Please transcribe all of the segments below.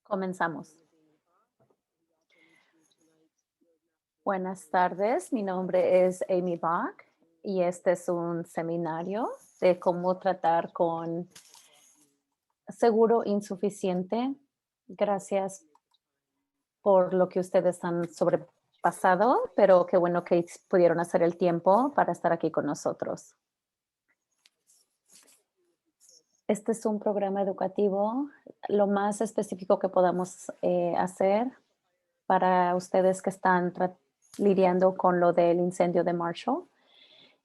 Comenzamos. Buenas tardes, mi nombre es Amy Bach y este es un seminario de cómo tratar con seguro insuficiente. Gracias por lo que ustedes han sobrepasado, pero qué bueno que pudieron hacer el tiempo para estar aquí con nosotros. Este es un programa educativo, lo más específico que podamos hacer para ustedes que están lidiando con lo del incendio de Marshall.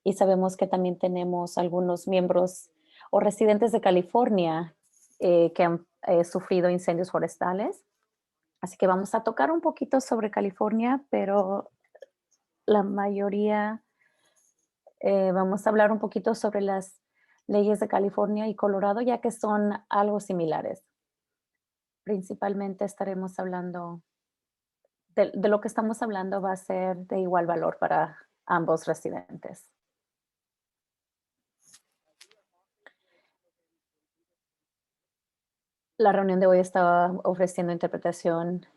Y sabemos que también tenemos algunos miembros o residentes de California que han sufrido incendios forestales. Así que vamos a tocar un poquito sobre California, pero la mayoría vamos a hablar un poquito sobre las leyes de California y Colorado, ya que son algo similares. Principalmente estaremos hablando de lo que estamos hablando va a ser de igual valor para ambos residentes. La reunión de hoy está ofreciendo interpretación,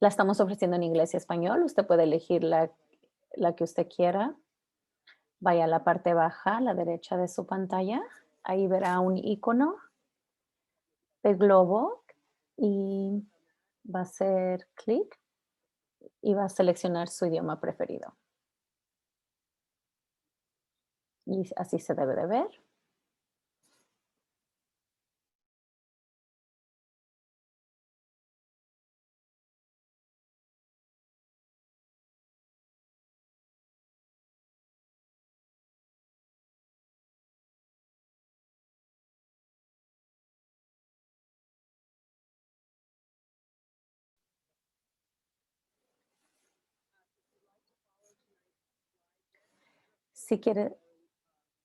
la estamos ofreciendo en inglés y español. Usted puede elegir la que usted quiera. Vaya a la parte baja, a la derecha de su pantalla. Ahí verá un icono de globo y va a hacer clic y va a seleccionar su idioma preferido. Y así se debe de ver. Si quiere,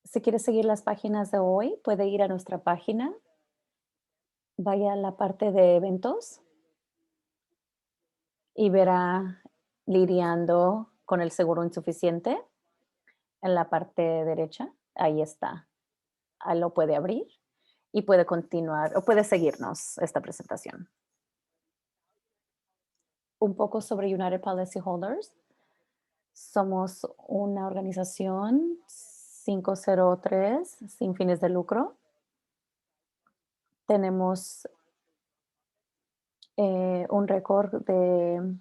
si quiere seguir las páginas de hoy, puede ir a nuestra página. Vaya a la parte de eventos y verá lidiando con el seguro insuficiente en la parte derecha. Ahí está. Ahí lo puede abrir y puede continuar o puede seguirnos esta presentación. Un poco sobre United Policy Holders. Somos una organización 503 sin fines de lucro. Tenemos un récord de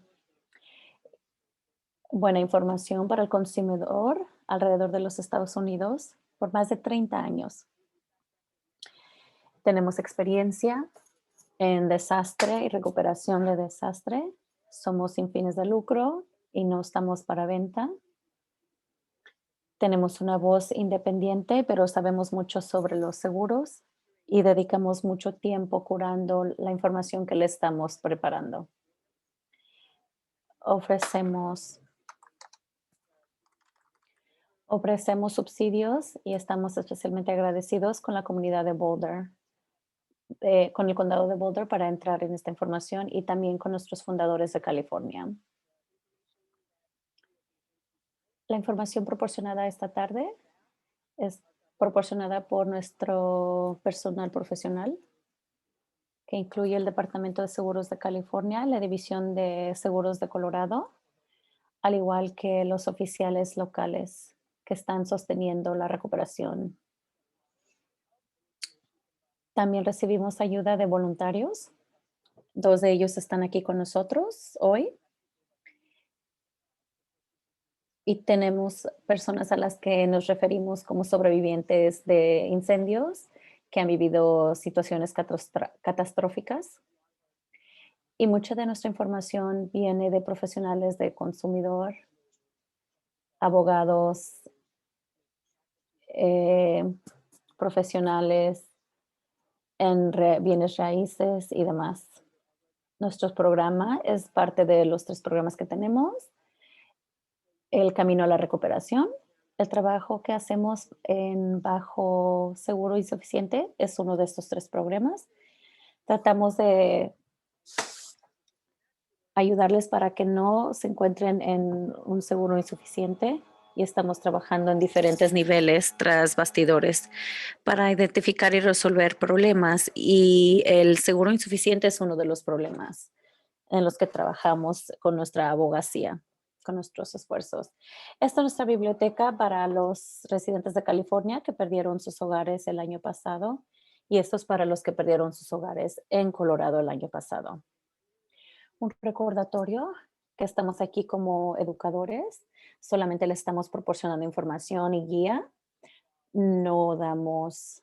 buena información para el consumidor alrededor de los Estados Unidos por más de 30 años. Tenemos experiencia en desastre y recuperación de desastre. Somos sin fines de lucro y no estamos para venta. Tenemos una voz independiente, pero sabemos mucho sobre los seguros y dedicamos mucho tiempo curando la información que le estamos preparando. Ofrecemos Ofrecemos subsidios y estamos especialmente agradecidos con la comunidad de Boulder, con el condado de Boulder para entrar en esta información y también con nuestros fundadores de California. La información proporcionada esta tarde es proporcionada por nuestro personal profesional, que incluye el Departamento de Seguros de California, la División de Seguros de Colorado, al igual que los oficiales locales que están sosteniendo la recuperación. También recibimos ayuda de voluntarios. 2 de ellos están aquí con nosotros hoy. Y tenemos personas a las que nos referimos como sobrevivientes de incendios que han vivido situaciones catastróficas. Y mucha de nuestra información viene de profesionales de consumidor, abogados, eh, profesionales en bienes raíces y demás. Nuestro programa es parte de los 3 programas que tenemos. El camino a la recuperación. El trabajo que hacemos en bajo seguro insuficiente es uno de estos 3 programas. Tratamos de ayudarles para que no se encuentren en un seguro insuficiente y estamos trabajando en diferentes niveles tras bastidores para identificar y resolver problemas, y el seguro insuficiente es uno de los problemas en los que trabajamos con nuestra abogacía, con nuestros esfuerzos. Esta es nuestra biblioteca para los residentes de California que perdieron sus hogares el año pasado, y esto es para los que perdieron sus hogares en Colorado el año pasado. Un recordatorio que estamos aquí como educadores, solamente le estamos proporcionando información y guía, no damos.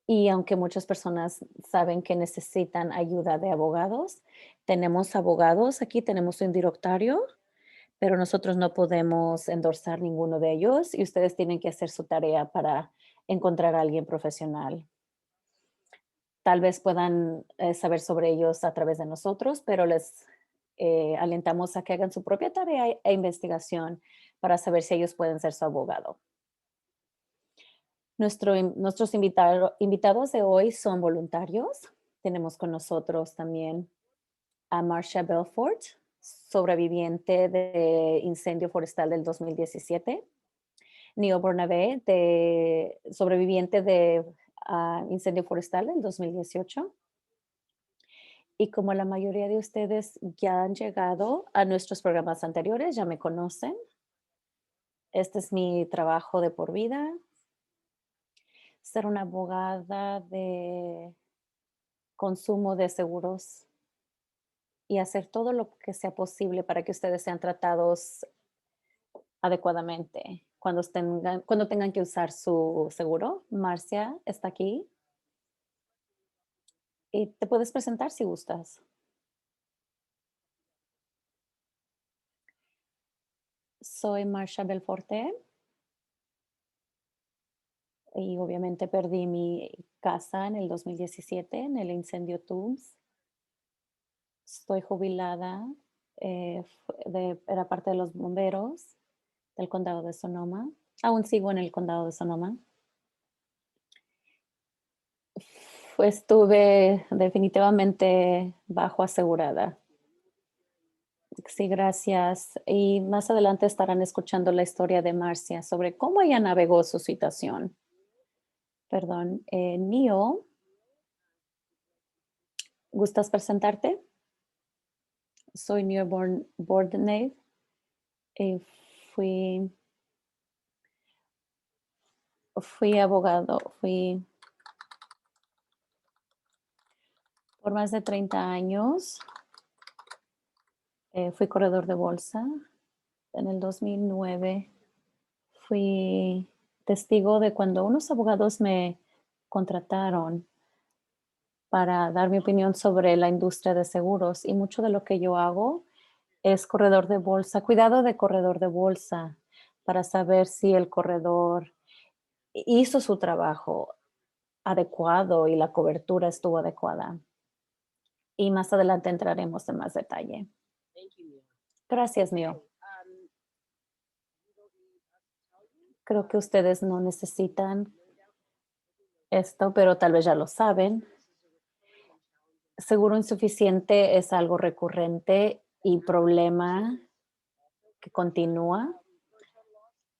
Y aunque muchas personas saben que necesitan ayuda de abogados, tenemos abogados aquí, tenemos un directorio, pero nosotros no podemos endorsar ninguno de ellos, y ustedes tienen que hacer su tarea para encontrar a alguien profesional. Tal vez puedan saber sobre ellos a través de nosotros, pero les alentamos a que hagan su propia tarea e investigación para saber si ellos pueden ser su abogado. Nuestros invitados de hoy son voluntarios. Tenemos con nosotros también a Marcia Belfort, sobreviviente de incendio forestal del 2017. Neil Bernabé, sobreviviente de incendio forestal del 2018. Y como la mayoría de ustedes ya han llegado a nuestros programas anteriores, ya me conocen. Este es mi trabajo de por vida, ser una abogada de consumo de seguros y hacer todo lo que sea posible para que ustedes sean tratados adecuadamente cuando tengan que usar su seguro. Marcia está aquí y te puedes presentar si gustas. Soy Marcia Belforte y obviamente perdí mi casa en el 2017 en el incendio Tooms. Estoy jubilada, era parte de los bomberos del condado de Sonoma. Aún sigo en el condado de Sonoma. Estuve definitivamente bajo asegurada. Sí, gracias. Y más adelante estarán escuchando la historia de Marcia sobre cómo ella navegó su situación. Perdón. Neil, ¿gustas presentarte? Soy Neil Bordenave. Eh, fui, fui abogado, fui por más de 30 años. Fui corredor de bolsa. En el 2009 fui testigo de cuando unos abogados me contrataron para dar mi opinión sobre la industria de seguros, y mucho de lo que yo hago es corredor de bolsa, cuidado de corredor de bolsa, para saber si el corredor hizo su trabajo adecuado y la cobertura estuvo adecuada. Y más adelante entraremos en más detalle. Gracias, Neil. Creo que ustedes no necesitan esto, pero tal vez ya lo saben. Seguro insuficiente es algo recurrente y problema que continúa.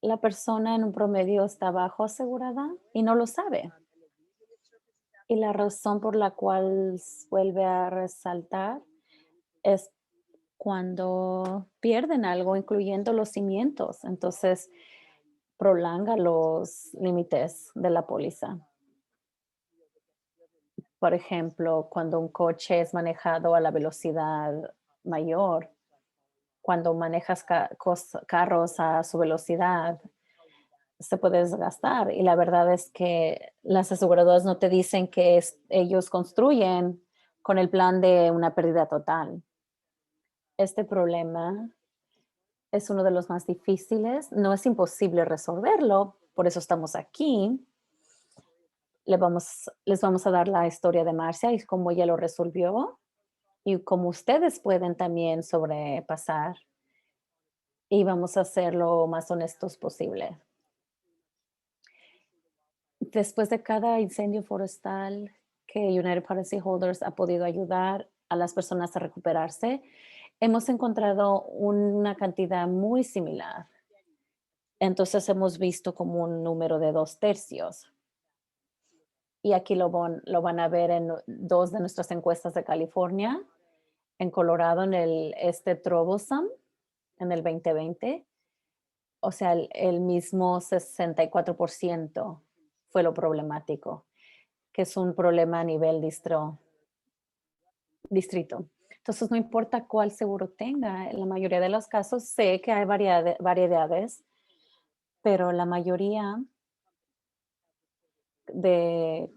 La persona en un promedio está bajo asegurada y no lo sabe. Y la razón por la cual vuelve a resaltar es cuando pierden algo, incluyendo los cimientos. Entonces, prolonga los límites de la póliza. Por ejemplo, cuando un coche es manejado a la velocidad mayor, cuando manejas carros a su velocidad, se puede desgastar. Y la verdad es que las aseguradoras no te dicen que ellos construyen con el plan de una pérdida total. Este problema es uno de los más difíciles. No es imposible resolverlo, por eso estamos aquí. Les vamos a dar la historia de Marcia y cómo ella lo resolvió y cómo ustedes pueden también sobrepasar, y vamos a ser lo más honestos posible. Después de cada incendio forestal que United Policyholders ha podido ayudar a las personas a recuperarse, hemos encontrado una cantidad muy similar. Entonces hemos visto como un número de 2/3. Y aquí lo van a ver en 2 de nuestras encuestas de California, en Colorado, en el Troublesome, en el 2020. O sea, el mismo 64% fue lo problemático, que es un problema a nivel distrito. Entonces, no importa cuál seguro tenga, en la mayoría de los casos sé que hay variedades, pero la mayoría de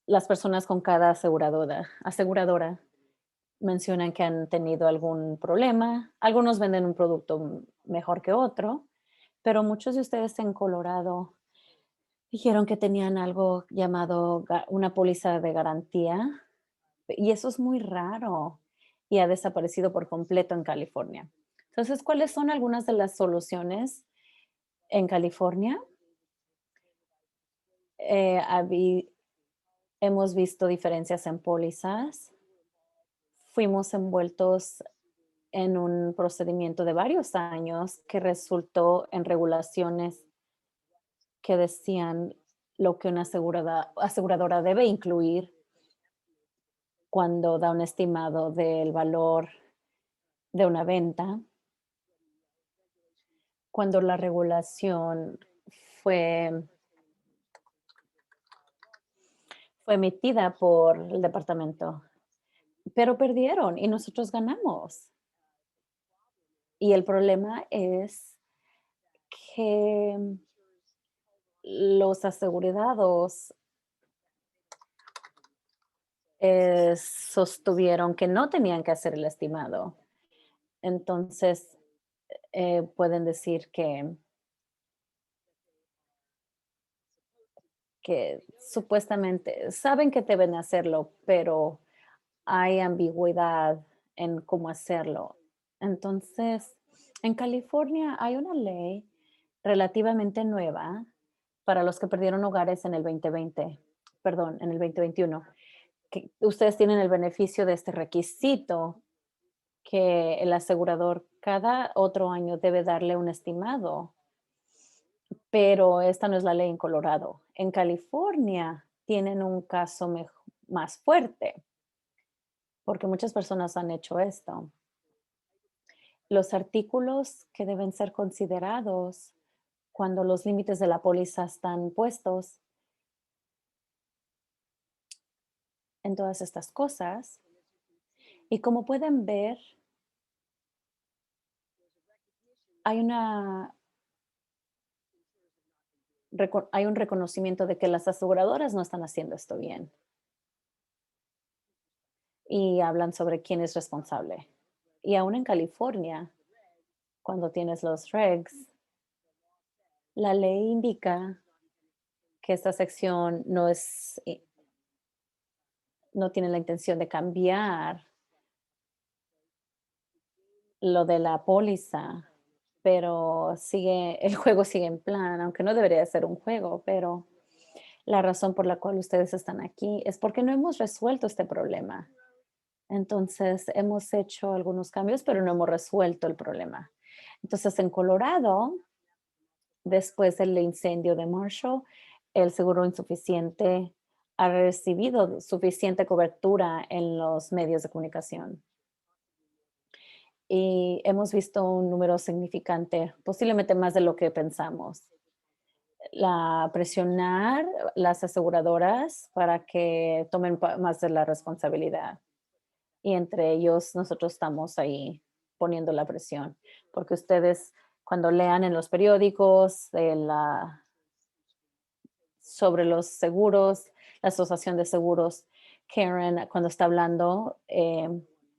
las personas con cada aseguradora mencionan que han tenido algún problema. Algunos venden un producto mejor que otro, pero muchos de ustedes en Colorado dijeron que tenían algo llamado una póliza de garantía, y eso es muy raro y ha desaparecido por completo en California. Entonces, ¿cuáles son algunas de las soluciones en California? Eh, habi- Hemos visto diferencias en pólizas. Fuimos envueltos en un procedimiento de varios años que resultó en regulaciones que decían lo que una aseguradora debe incluir cuando da un estimado del valor de una venta, cuando la regulación fue, fue emitida por el departamento, pero perdieron y nosotros ganamos. Y el problema es que los asegurados sostuvieron que no tenían que hacer el estimado. Entonces, pueden decir que supuestamente saben que deben hacerlo, pero hay ambigüedad en cómo hacerlo. Entonces, en California hay una ley relativamente nueva para los que perdieron hogares en el 2020, perdón, en el 2021, que ustedes tienen el beneficio de este requisito que el asegurador cada otro año debe darle un estimado, pero esta no es la ley en Colorado. En California tienen un caso más fuerte porque muchas personas han hecho esto. Los artículos que deben ser considerados cuando los límites de la póliza están puestos en todas estas cosas. Y como pueden ver, hay hay un reconocimiento de que las aseguradoras no están haciendo esto bien y hablan sobre quién es responsable. Y aún en California, cuando tienes los regs, la ley indica que esta sección no tiene la intención de cambiar lo de la póliza, pero el juego sigue en plan, aunque no debería ser un juego, pero la razón por la cual ustedes están aquí es porque no hemos resuelto este problema. Entonces, hemos hecho algunos cambios, pero no hemos resuelto el problema. Entonces, en Colorado, después del incendio de Marshall, el seguro insuficiente ha recibido suficiente cobertura en los medios de comunicación. Y hemos visto un número significante, posiblemente más de lo que pensamos. Presionar las aseguradoras para que tomen más de la responsabilidad. Y entre ellos nosotros estamos ahí poniendo la presión, porque ustedes cuando lean en los periódicos sobre los seguros, la Asociación de Seguros, Karen, cuando está hablando,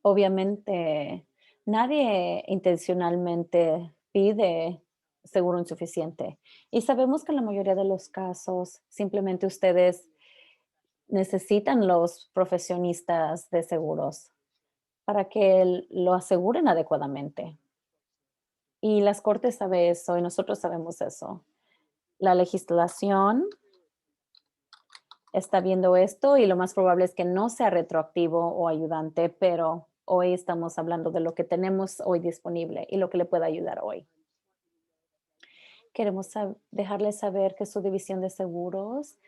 obviamente nadie intencionalmente pide seguro insuficiente. Y sabemos que en la mayoría de los casos simplemente ustedes necesitan los profesionistas de seguros para que lo aseguren adecuadamente. Y las cortes saben eso y nosotros sabemos eso. La legislación está viendo esto y lo más probable es que no sea retroactivo o ayudante, pero Hoy estamos hablando de lo que tenemos hoy disponible y lo que le puede ayudar hoy. Queremos dejarles saber que su división de seguros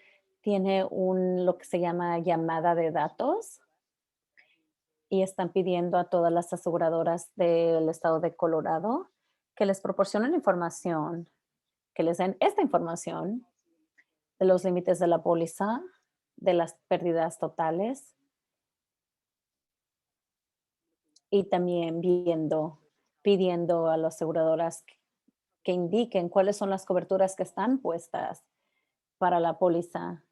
tiene lo que se llama llamada de datos y están pidiendo a todas las aseguradoras del estado de Colorado que les proporcionen información, que les den esta información de los límites de la póliza, de las pérdidas totales y también pidiendo a las aseguradoras que indiquen cuáles son las coberturas que están puestas para la póliza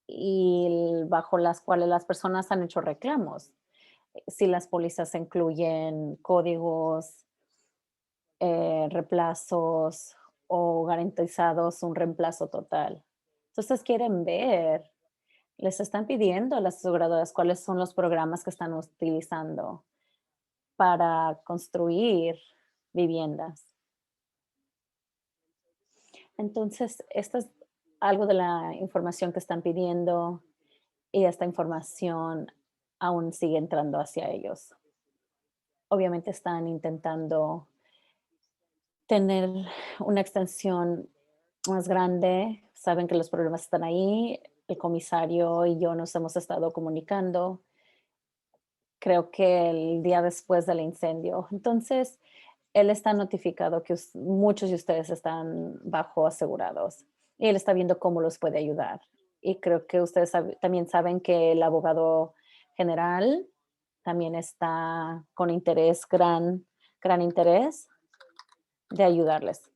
y bajo las cuales las personas han hecho reclamos. Si las pólizas incluyen códigos, reemplazos o garantizados un reemplazo total. Entonces quieren ver, les están pidiendo a las aseguradoras cuáles son los programas que están utilizando para construir viviendas. Entonces, esto es algo de la información que están pidiendo y esta información aún sigue entrando hacia ellos. Obviamente están intentando tener una extensión más grande, saben que los problemas están ahí, el comisario y yo nos hemos estado comunicando, creo que el día después del incendio. Entonces, él está notificado que muchos de ustedes están bajo asegurados y él está viendo cómo los puede ayudar. Y creo que ustedes también saben que el abogado general también está con interés, gran interés de ayudarles.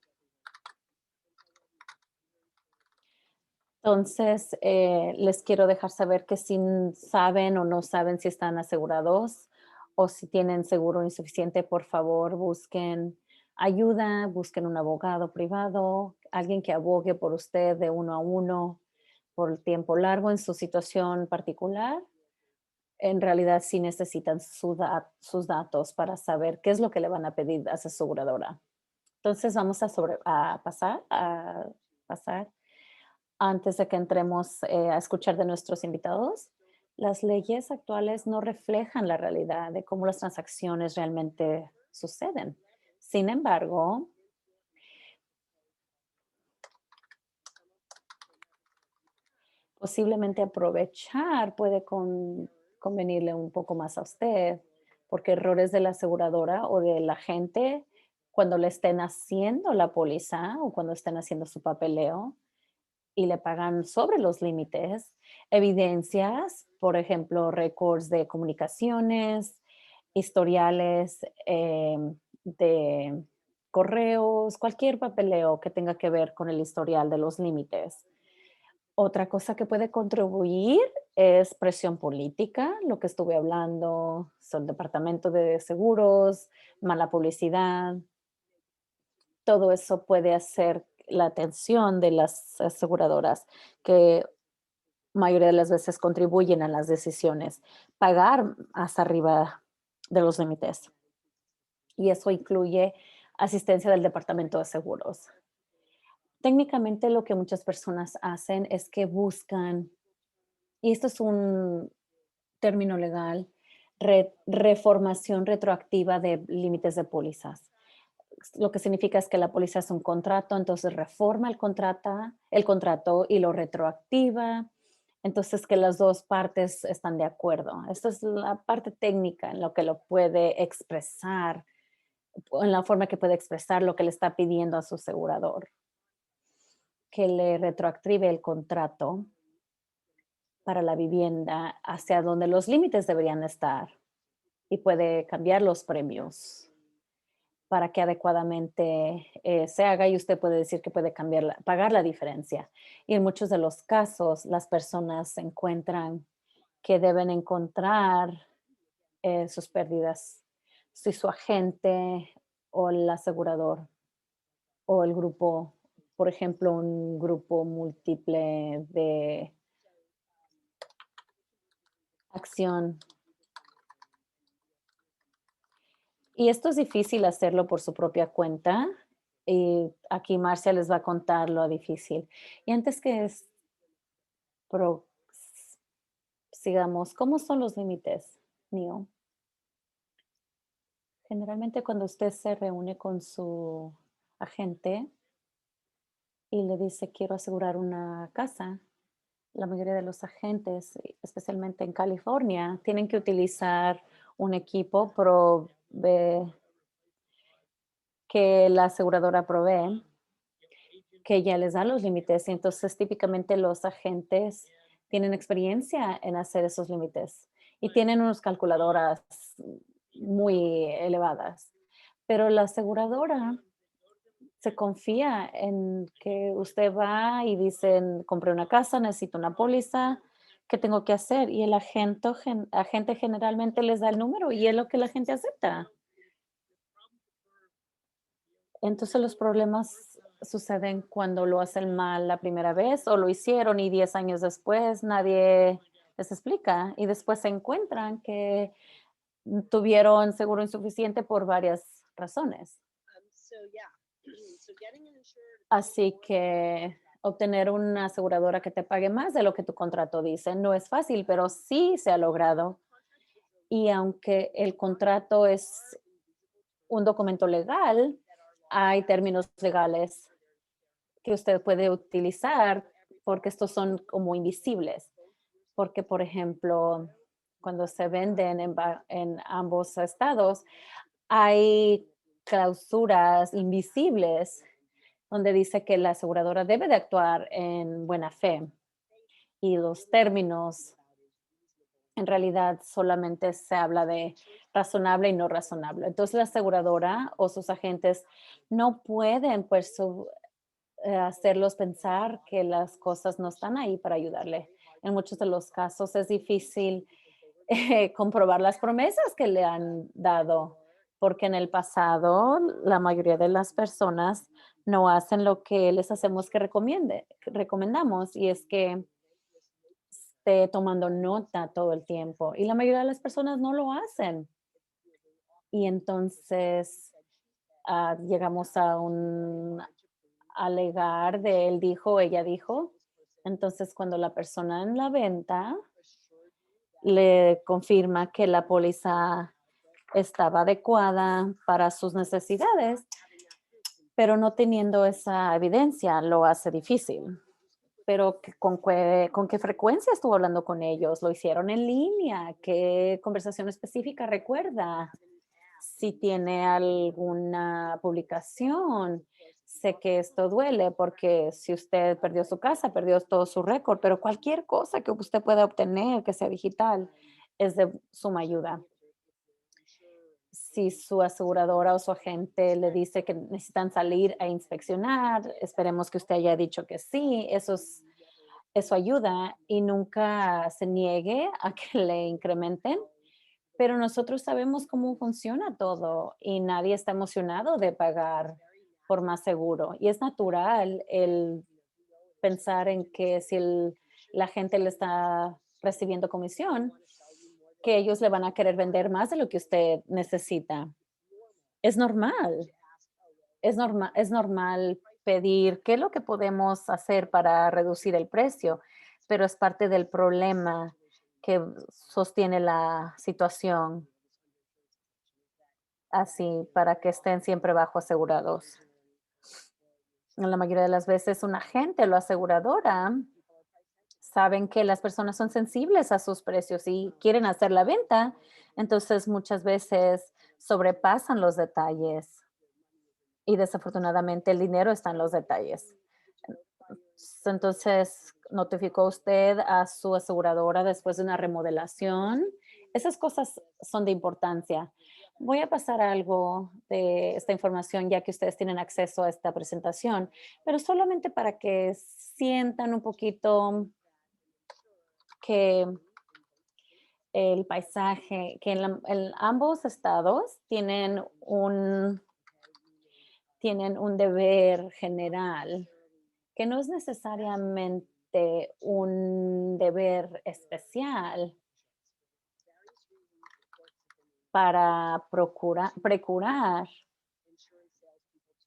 Entonces, les quiero dejar saber que si saben o no saben si están asegurados o si tienen seguro insuficiente, por favor, busquen ayuda, busquen un abogado privado, alguien que abogue por usted de uno a uno por tiempo largo en su situación particular. En realidad, sí necesitan sus datos para saber qué es lo que le van a pedir a su aseguradora. Entonces, vamos a pasar antes de que entremos a escuchar de nuestros invitados. Las leyes actuales no reflejan la realidad de cómo las transacciones realmente suceden. Sin embargo, posiblemente aprovechar puede convenirle un poco más a usted, porque errores de la aseguradora o de la gente cuando le estén haciendo la póliza o cuando estén haciendo su papeleo y le pagan sobre los límites, evidencias, por ejemplo, récords de comunicaciones, historiales de correos, cualquier papeleo que tenga que ver con el historial de los límites. Otra cosa que puede contribuir es presión política, lo que estuve hablando, son departamento de seguros, mala publicidad, todo eso puede hacer la atención de las aseguradoras, que mayoría de las veces contribuyen a las decisiones, pagar hasta arriba de los límites. Y eso incluye asistencia del departamento de seguros. Técnicamente lo que muchas personas hacen es que buscan, y esto es un término legal, reformación retroactiva de límites de pólizas. Lo que significa es que la póliza es un contrato, entonces reforma el contrato y lo retroactiva. Entonces, que las dos partes están de acuerdo. Esta es la parte técnica en lo que lo puede expresar, o en la forma que puede expresar lo que le está pidiendo a su asegurador, que le retroactive el contrato para la vivienda hacia donde los límites deberían estar y puede cambiar los premios para que adecuadamente se haga y usted puede decir que puede pagar la diferencia. Y en muchos de los casos, las personas se encuentran que deben encontrar sus pérdidas. Si su agente o el asegurador o el grupo, por ejemplo, un grupo múltiple de acción. Y esto es difícil hacerlo por su propia cuenta. Y aquí Marcia les va a contar lo difícil. Y antes que pro- sigamos, ¿cómo son los límites, Neil? Generalmente cuando usted se reúne con su agente y le dice quiero asegurar una casa, la mayoría de los agentes, especialmente en California, tienen que utilizar un equipo que la aseguradora provee, que ya les da los límites. Y entonces, típicamente los agentes tienen experiencia en hacer esos límites y tienen unas calculadoras muy elevadas. Pero la aseguradora se confía en que usted va y dicen, compré una casa, necesito una póliza, ¿qué tengo que hacer? Y el agente generalmente les da el número y es lo que la gente acepta. Entonces los problemas suceden cuando lo hacen mal la primera vez o lo hicieron y 10 años después nadie les explica y después se encuentran que tuvieron seguro insuficiente por varias razones. Así que obtener una aseguradora que te pague más de lo que tu contrato dice no es fácil, pero sí se ha logrado. Y aunque el contrato es un documento legal, hay términos legales que usted puede utilizar porque estos son como invisibles. Porque, por ejemplo, cuando se venden en ambos estados, hay clausuras invisibles donde dice que la aseguradora debe de actuar en buena fe y los términos en realidad solamente se habla de razonable y no razonable. Entonces la aseguradora o sus agentes no pueden pues hacerlos pensar que las cosas no están ahí para ayudarle. En muchos de los casos es difícil comprobar las promesas que le han dado, porque en el pasado la mayoría de las personas no hacen lo que les hacemos que recomendamos, y es que esté tomando nota todo el tiempo. Y la mayoría de las personas no lo hacen. Y entonces llegamos a un alegar de él dijo, ella dijo. Entonces, cuando la persona en la venta le confirma que la póliza estaba adecuada para sus necesidades, pero no teniendo esa evidencia lo hace difícil. Pero ¿con qué frecuencia estuvo hablando con ellos? ¿Lo hicieron en línea? ¿Qué conversación específica recuerda? Si tiene alguna publicación. Sé que esto duele porque si usted perdió su casa, perdió todo su récord, pero cualquier cosa que usted pueda obtener que sea digital es de suma ayuda. Si su aseguradora o su agente le dice que necesitan salir a inspeccionar, esperemos que usted haya dicho que sí, eso ayuda y nunca se niegue a que le incrementen, pero nosotros sabemos cómo funciona todo y nadie está emocionado de pagar por más seguro. Y es natural el pensar en que si la gente le está recibiendo comisión, que ellos le van a querer vender más de lo que usted necesita. Es normal, es normal pedir qué es lo que podemos hacer para reducir el precio, pero es parte del problema que sostiene la situación así para que estén siempre bajo asegurados. En la mayoría de las veces un agente o la aseguradora saben que las personas son sensibles a sus precios y quieren hacer la venta, entonces muchas veces sobrepasan los detalles y desafortunadamente el dinero está en los detalles. Entonces, ¿notificó usted a su aseguradora después de una remodelación? Esas cosas son de importancia. Voy a pasar algo de esta información ya que ustedes tienen acceso a esta presentación, pero solamente para que sientan un poquito que el paisaje, que en ambos estados tienen un deber general que no es necesariamente un deber especial para procurar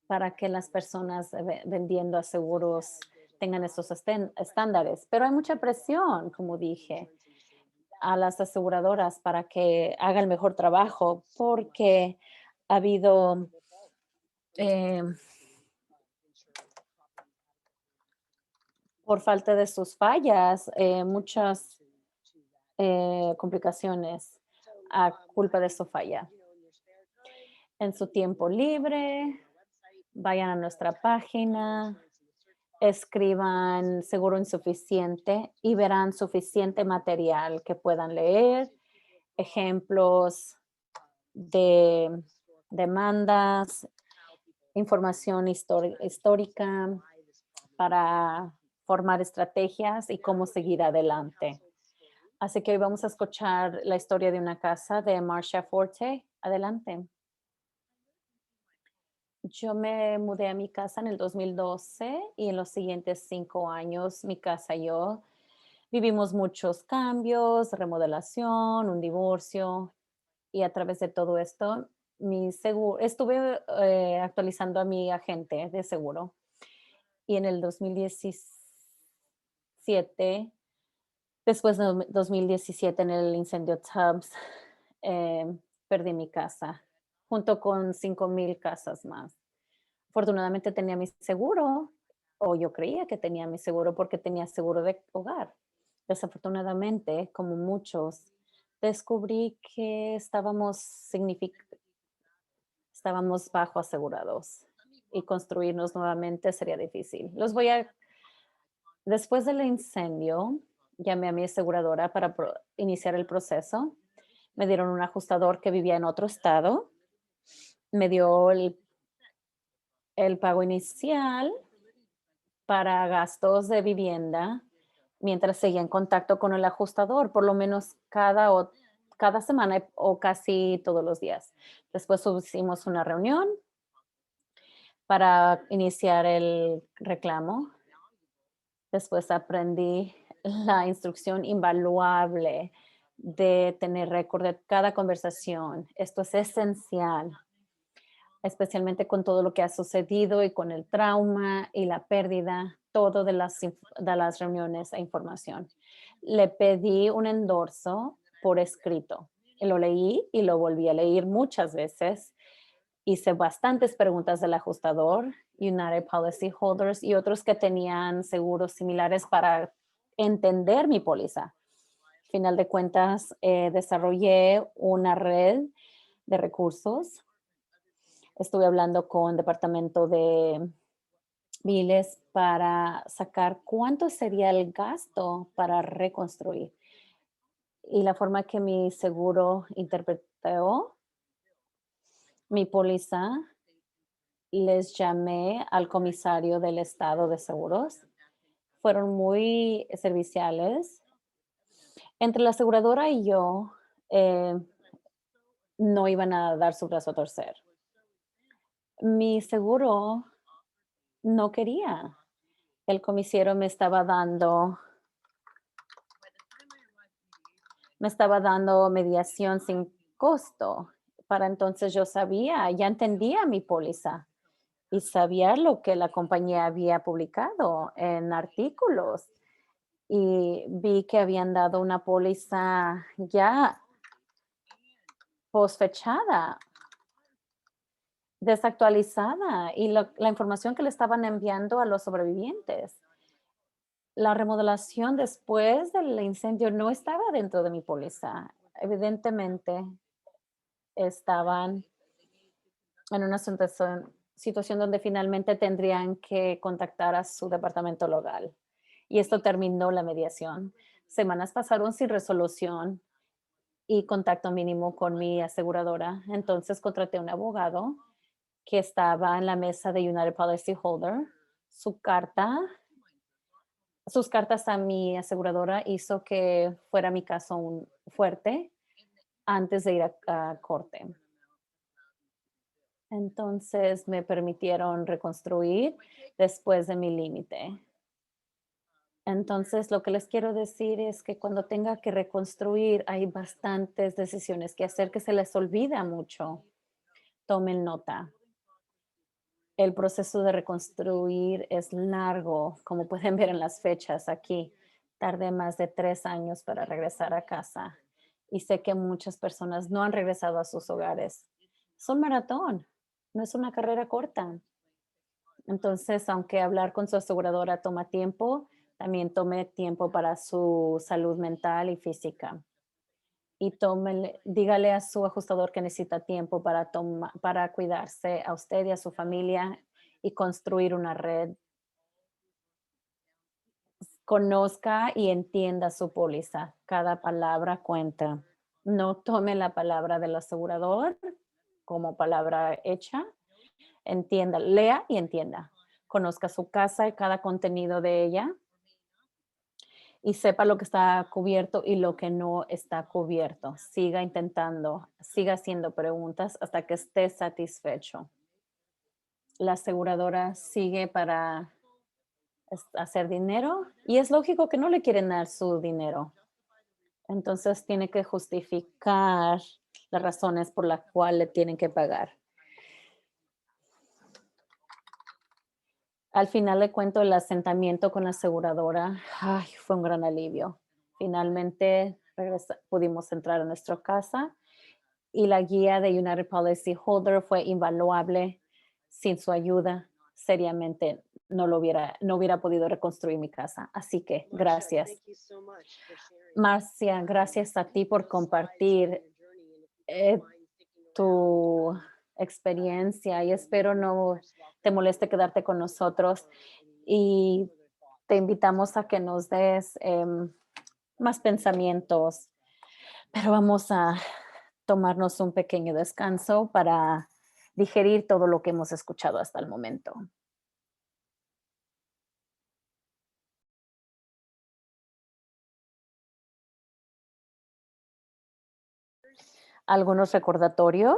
para que las personas vendiendo a seguros tengan esos estándares. Pero hay mucha presión, como dije, a las aseguradoras para que hagan mejor trabajo porque Ha habido eh, por falta de sus fallas, muchas complicaciones a culpa de su falla. En su tiempo libre, vayan a nuestra página, escriban seguro insuficiente y verán suficiente material que puedan leer, ejemplos de demandas, información histórica para formar estrategias y cómo seguir adelante. Así que hoy vamos a escuchar la historia de una casa de Marcia Forte. Adelante. Yo me mudé a mi casa en el 2012 y en los siguientes 5 años mi casa y yo vivimos muchos cambios, remodelación, un divorcio y a través de todo esto estuve actualizando a mi agente de seguro y en el 2017, después de 2017 en el incendio Tubbs, perdí mi casa junto con 5,000 casas más. Afortunadamente tenía mi seguro, o yo creía que tenía mi seguro porque tenía seguro de hogar. Desafortunadamente, como muchos, descubrí que estábamos bajo asegurados y construirnos nuevamente sería difícil. Después del incendio, llamé a mi aseguradora para iniciar el proceso. Me dieron un ajustador que vivía en otro estado. Me dio el pago inicial para gastos de vivienda mientras seguía en contacto con el ajustador, por lo menos cada semana o casi todos los días. Después hicimos una reunión para iniciar el reclamo. Después aprendí la instrucción invaluable de tener récord de cada conversación. Esto es esencial, especialmente con todo lo que ha sucedido y con el trauma y la pérdida, todo de las reuniones e información. Le pedí un endorso por escrito. Y lo leí y lo volví a leer muchas veces. Hice bastantes preguntas del ajustador, United Policy Holders y otros que tenían seguros similares para entender mi póliza. Final de cuentas, desarrollé una red de recursos. Estuve hablando con departamento de biles para sacar cuánto sería el gasto para reconstruir. Y la forma que mi seguro interpretó mi póliza, les llamé al comisario del estado de seguros. Fueron muy serviciales. Entre la aseguradora y yo, eh, no iban a dar su brazo a torcer. Mi seguro no quería. El comisario me estaba dando mediación sin costo. Para entonces yo ya entendía mi póliza y sabía lo que la compañía había publicado en artículos y vi que habían dado una póliza ya posfechada, desactualizada y la información que le estaban enviando a los sobrevivientes. La remodelación después del incendio no estaba dentro de mi póliza. Evidentemente, estaban en una situación donde finalmente tendrían que contactar a su departamento legal. Y esto terminó la mediación. Semanas pasaron sin resolución y contacto mínimo con mi aseguradora. Entonces contraté un abogado que estaba en la mesa de United Policy Holder. Sus cartas a mi aseguradora hizo que fuera mi caso fuerte antes de ir a corte. Entonces me permitieron reconstruir después de mi límite. Entonces, lo que les quiero decir es que cuando tenga que reconstruir, hay bastantes decisiones que hacer que se les olvida mucho. Tomen nota. El proceso de reconstruir es largo, como pueden ver en las fechas aquí. Tardé más de 3 años para regresar a casa y sé que muchas personas no han regresado a sus hogares. Es un maratón, no es una carrera corta. Entonces, aunque hablar con su aseguradora toma tiempo, también tome tiempo para su salud mental y física. Y dígale a su ajustador que necesita tiempo para cuidarse a usted y a su familia y construir una red. Conozca y entienda su póliza. Cada palabra cuenta. No tome la palabra del asegurador como palabra hecha. Entienda, lea y entienda. Conozca su casa y cada contenido de ella y sepa lo que está cubierto y lo que no está cubierto. Siga intentando, siga haciendo preguntas hasta que esté satisfecho. La aseguradora sigue para hacer dinero y es lógico que no le quieren dar su dinero. Entonces tiene que justificar las razones por las cuales le tienen que pagar. Al final le cuento el asentamiento con la aseguradora. Ay, fue un gran alivio. Finalmente pudimos entrar a nuestra casa y la guía de United Policy Holder fue invaluable. Sin su ayuda, seriamente no hubiera podido reconstruir mi casa. Así que gracias. Marcia, gracias a ti por compartir eh, tu experiencia y espero no te moleste quedarte con nosotros y te invitamos a que nos des más pensamientos, pero vamos a tomarnos un pequeño descanso para digerir todo lo que hemos escuchado hasta el momento. Algunos recordatorios,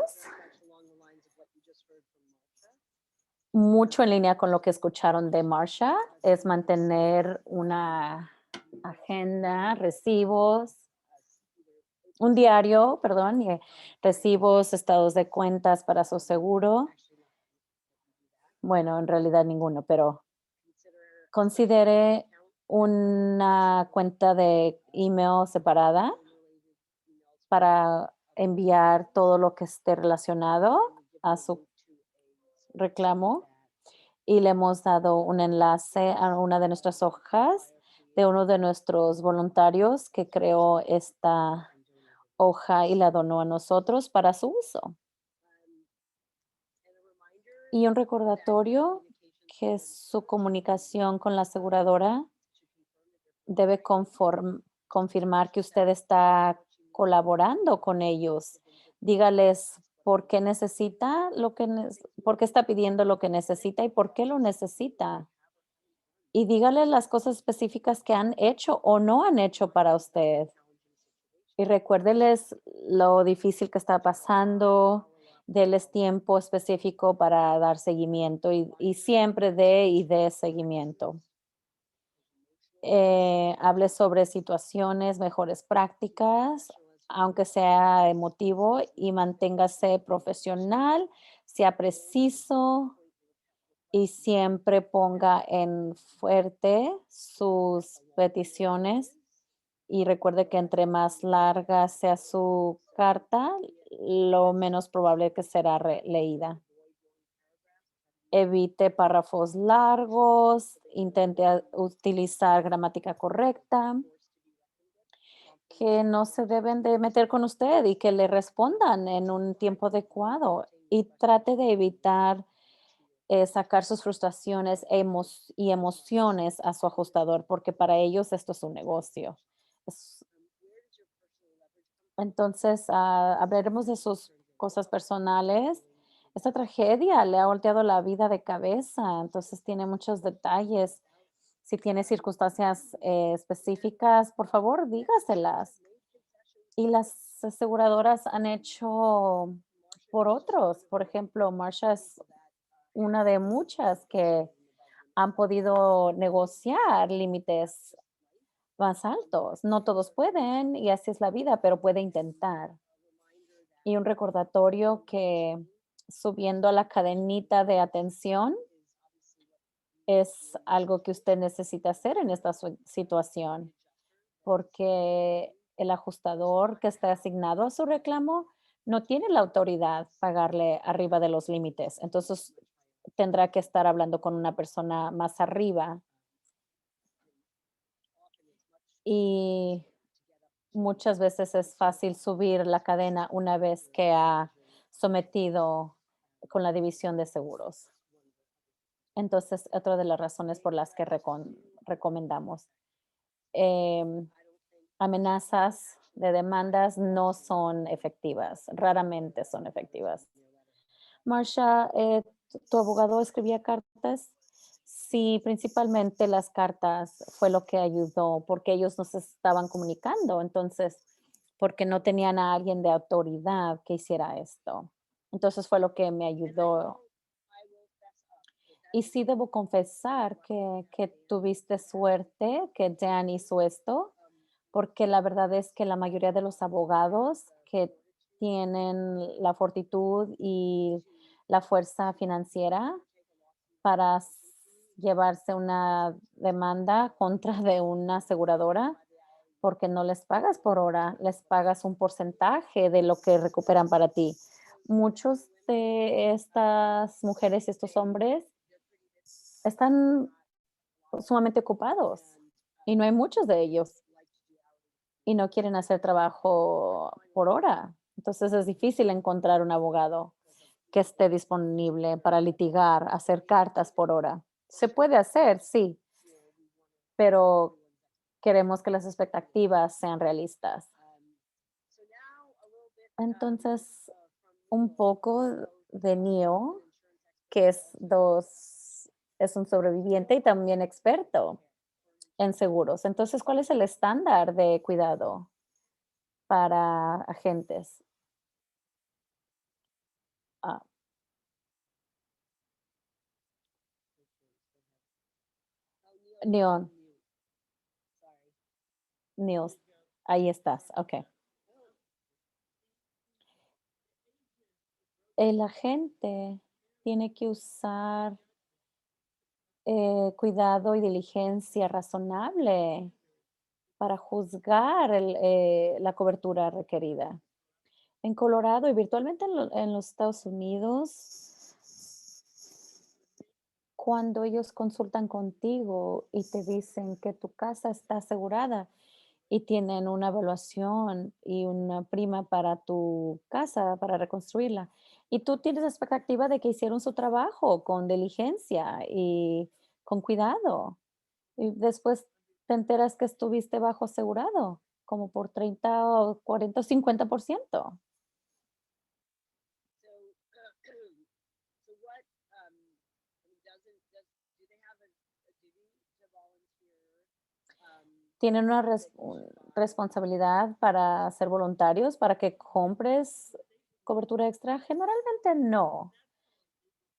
mucho en línea con lo que escucharon de Marsha, es mantener una agenda, recibos, un diario, perdón, recibos, estados de cuentas para su seguro. Bueno, en realidad ninguno, pero considere una cuenta de email separada para enviar todo lo que esté relacionado a su reclamo y le hemos dado un enlace a una de nuestras hojas de uno de nuestros voluntarios que creó esta hoja y la donó a nosotros para su uso. Y un recordatorio que su comunicación con la aseguradora debe confirmar que usted está colaborando con ellos. Dígales por qué necesita por qué está pidiendo lo que necesita y por qué lo necesita. Y dígale las cosas específicas que han hecho o no han hecho para usted. Y recuérdeles lo difícil que está pasando, deles tiempo específico para dar seguimiento y siempre dé seguimiento. Hable sobre situaciones, mejores prácticas, aunque sea emotivo, y manténgase profesional, sea preciso y siempre ponga en fuerte sus peticiones. Y recuerde que entre más larga sea su carta, lo menos probable que será leída. Evite párrafos largos, intente utilizar gramática correcta, que no se deben de meter con usted y que le respondan en un tiempo adecuado y trate de evitar sacar sus frustraciones y emociones a su ajustador, porque para ellos esto es un negocio. Es- Entonces, hablaremos de sus cosas personales. Esta tragedia le ha volteado la vida de cabeza, entonces tiene muchos detalles. Si tiene circunstancias específicas, por favor, dígaselas. Y las aseguradoras han hecho por otros. Por ejemplo, Marsha es una de muchas que han podido negociar límites más altos. No todos pueden y así es la vida, pero puede intentar. Y un recordatorio que subiendo a la cadenita de atención es algo que usted necesita hacer en esta situación, porque el ajustador que está asignado a su reclamo no tiene la autoridad pagarle arriba de los límites. Entonces, tendrá que estar hablando con una persona más arriba y muchas veces es fácil subir la cadena una vez que ha sometido con la división de seguros. Entonces, otra de las razones por las que recomendamos. Em, amenazas de demandas no son efectivas, raramente son efectivas. Marsha, ¿tu abogado escribía cartas? Sí, principalmente las cartas fue lo que ayudó, porque ellos no se estaban comunicando, entonces, porque no tenían a alguien de autoridad que hiciera esto. Entonces fue lo que me ayudó. Y sí debo confesar que tuviste suerte que Dan hizo esto, porque la verdad es que la mayoría de los abogados que tienen la fortitud y la fuerza financiera para llevarse una demanda contra de una aseguradora, porque no les pagas por hora, les pagas un porcentaje de lo que recuperan para ti. Muchos de estas mujeres y estos hombres están sumamente ocupados y no hay muchos de ellos y no quieren hacer trabajo por hora. Entonces es difícil encontrar un abogado que esté disponible para litigar, hacer cartas por hora. Se puede hacer, sí, pero queremos que las expectativas sean realistas. Entonces, un poco de Neo, que es un sobreviviente y también experto en seguros. Entonces, ¿cuál es el estándar de cuidado para agentes? Ah, Neon, Neos, ahí estás, ok. El agente tiene que usar cuidado y diligencia razonable para juzgar la cobertura requerida. En Colorado y virtualmente en los Estados Unidos, cuando ellos consultan contigo y te dicen que tu casa está asegurada y tienen una evaluación y una prima para tu casa, para reconstruirla, y tú tienes la expectativa de que hicieron su trabajo con diligencia y con cuidado, y después te enteras que estuviste bajo asegurado, como por 30 o 40 o 50%. Tienen una responsabilidad para ser voluntarios, para que compres cobertura extra. Generalmente no,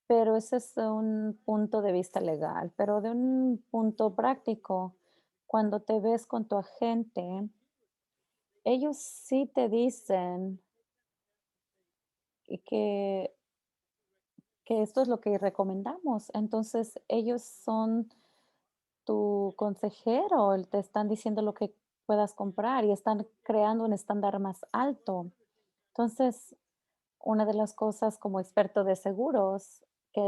pero ese es un punto de vista legal. Pero de un punto práctico, cuando te ves con tu agente, ellos sí te dicen y que esto es lo que recomendamos. Entonces, ellos son tu consejero, te están diciendo lo que puedas comprar y están creando un estándar más alto. Entonces, una de las cosas como experto de seguros que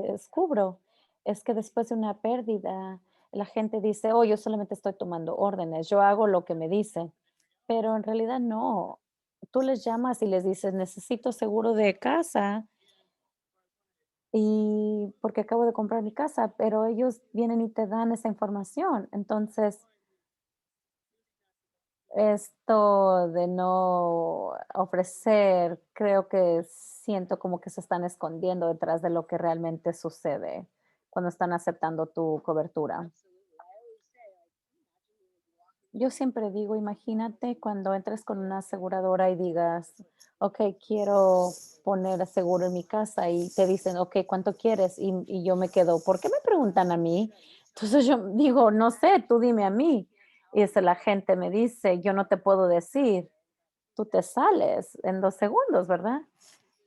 descubro es que después de una pérdida, la gente dice, oh, yo solamente estoy tomando órdenes, yo hago lo que me dicen, pero en realidad no. Tú les llamas y les dices, necesito seguro de casa y porque acabo de comprar mi casa, pero ellos vienen y te dan esa información. Entonces, esto de no ofrecer, creo que siento como que se están escondiendo detrás de lo que realmente sucede cuando están aceptando tu cobertura. Yo siempre digo, imagínate cuando entres con una aseguradora y digas, ok, quiero poner seguro en mi casa y te dicen, ok, ¿cuánto quieres? Y yo me quedo, ¿por qué me preguntan a mí? Entonces yo digo, no sé, tú dime a mí. Y la gente me dice, yo no te puedo decir, tú te sales en 2 segundos, ¿verdad?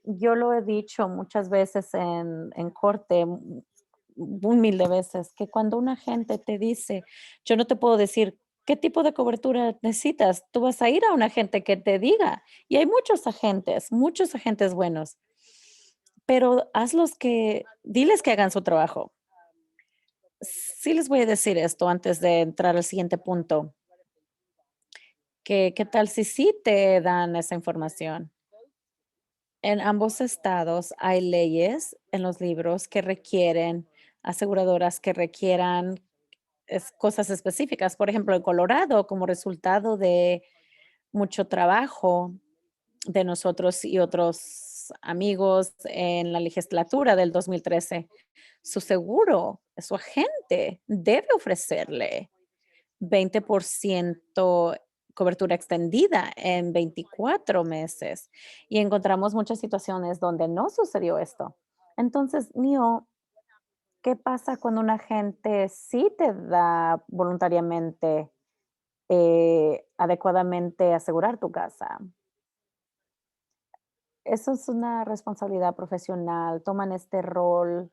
Yo lo he dicho muchas veces en corte, un mil de veces, que cuando una gente te dice, yo no te puedo decir ¿Qué tipo de cobertura necesitas? Tú vas a ir a un agente que te diga. Y hay muchos agentes buenos, pero diles que hagan su trabajo. Sí les voy a decir esto antes de entrar al siguiente punto, que qué tal si sí te dan esa información. En ambos estados hay leyes en los libros que requieren aseguradoras que requieran cosas específicas. Por ejemplo, en Colorado, como resultado de mucho trabajo de nosotros y otros amigos en la legislatura del 2013, su seguro, su agente debe ofrecerle 20% cobertura extendida en 24 meses. Y encontramos muchas situaciones donde no sucedió esto. Entonces, Nio, ¿qué pasa cuando un agente sí te da voluntariamente, adecuadamente asegurar tu casa? Eso es una responsabilidad profesional. Toman este rol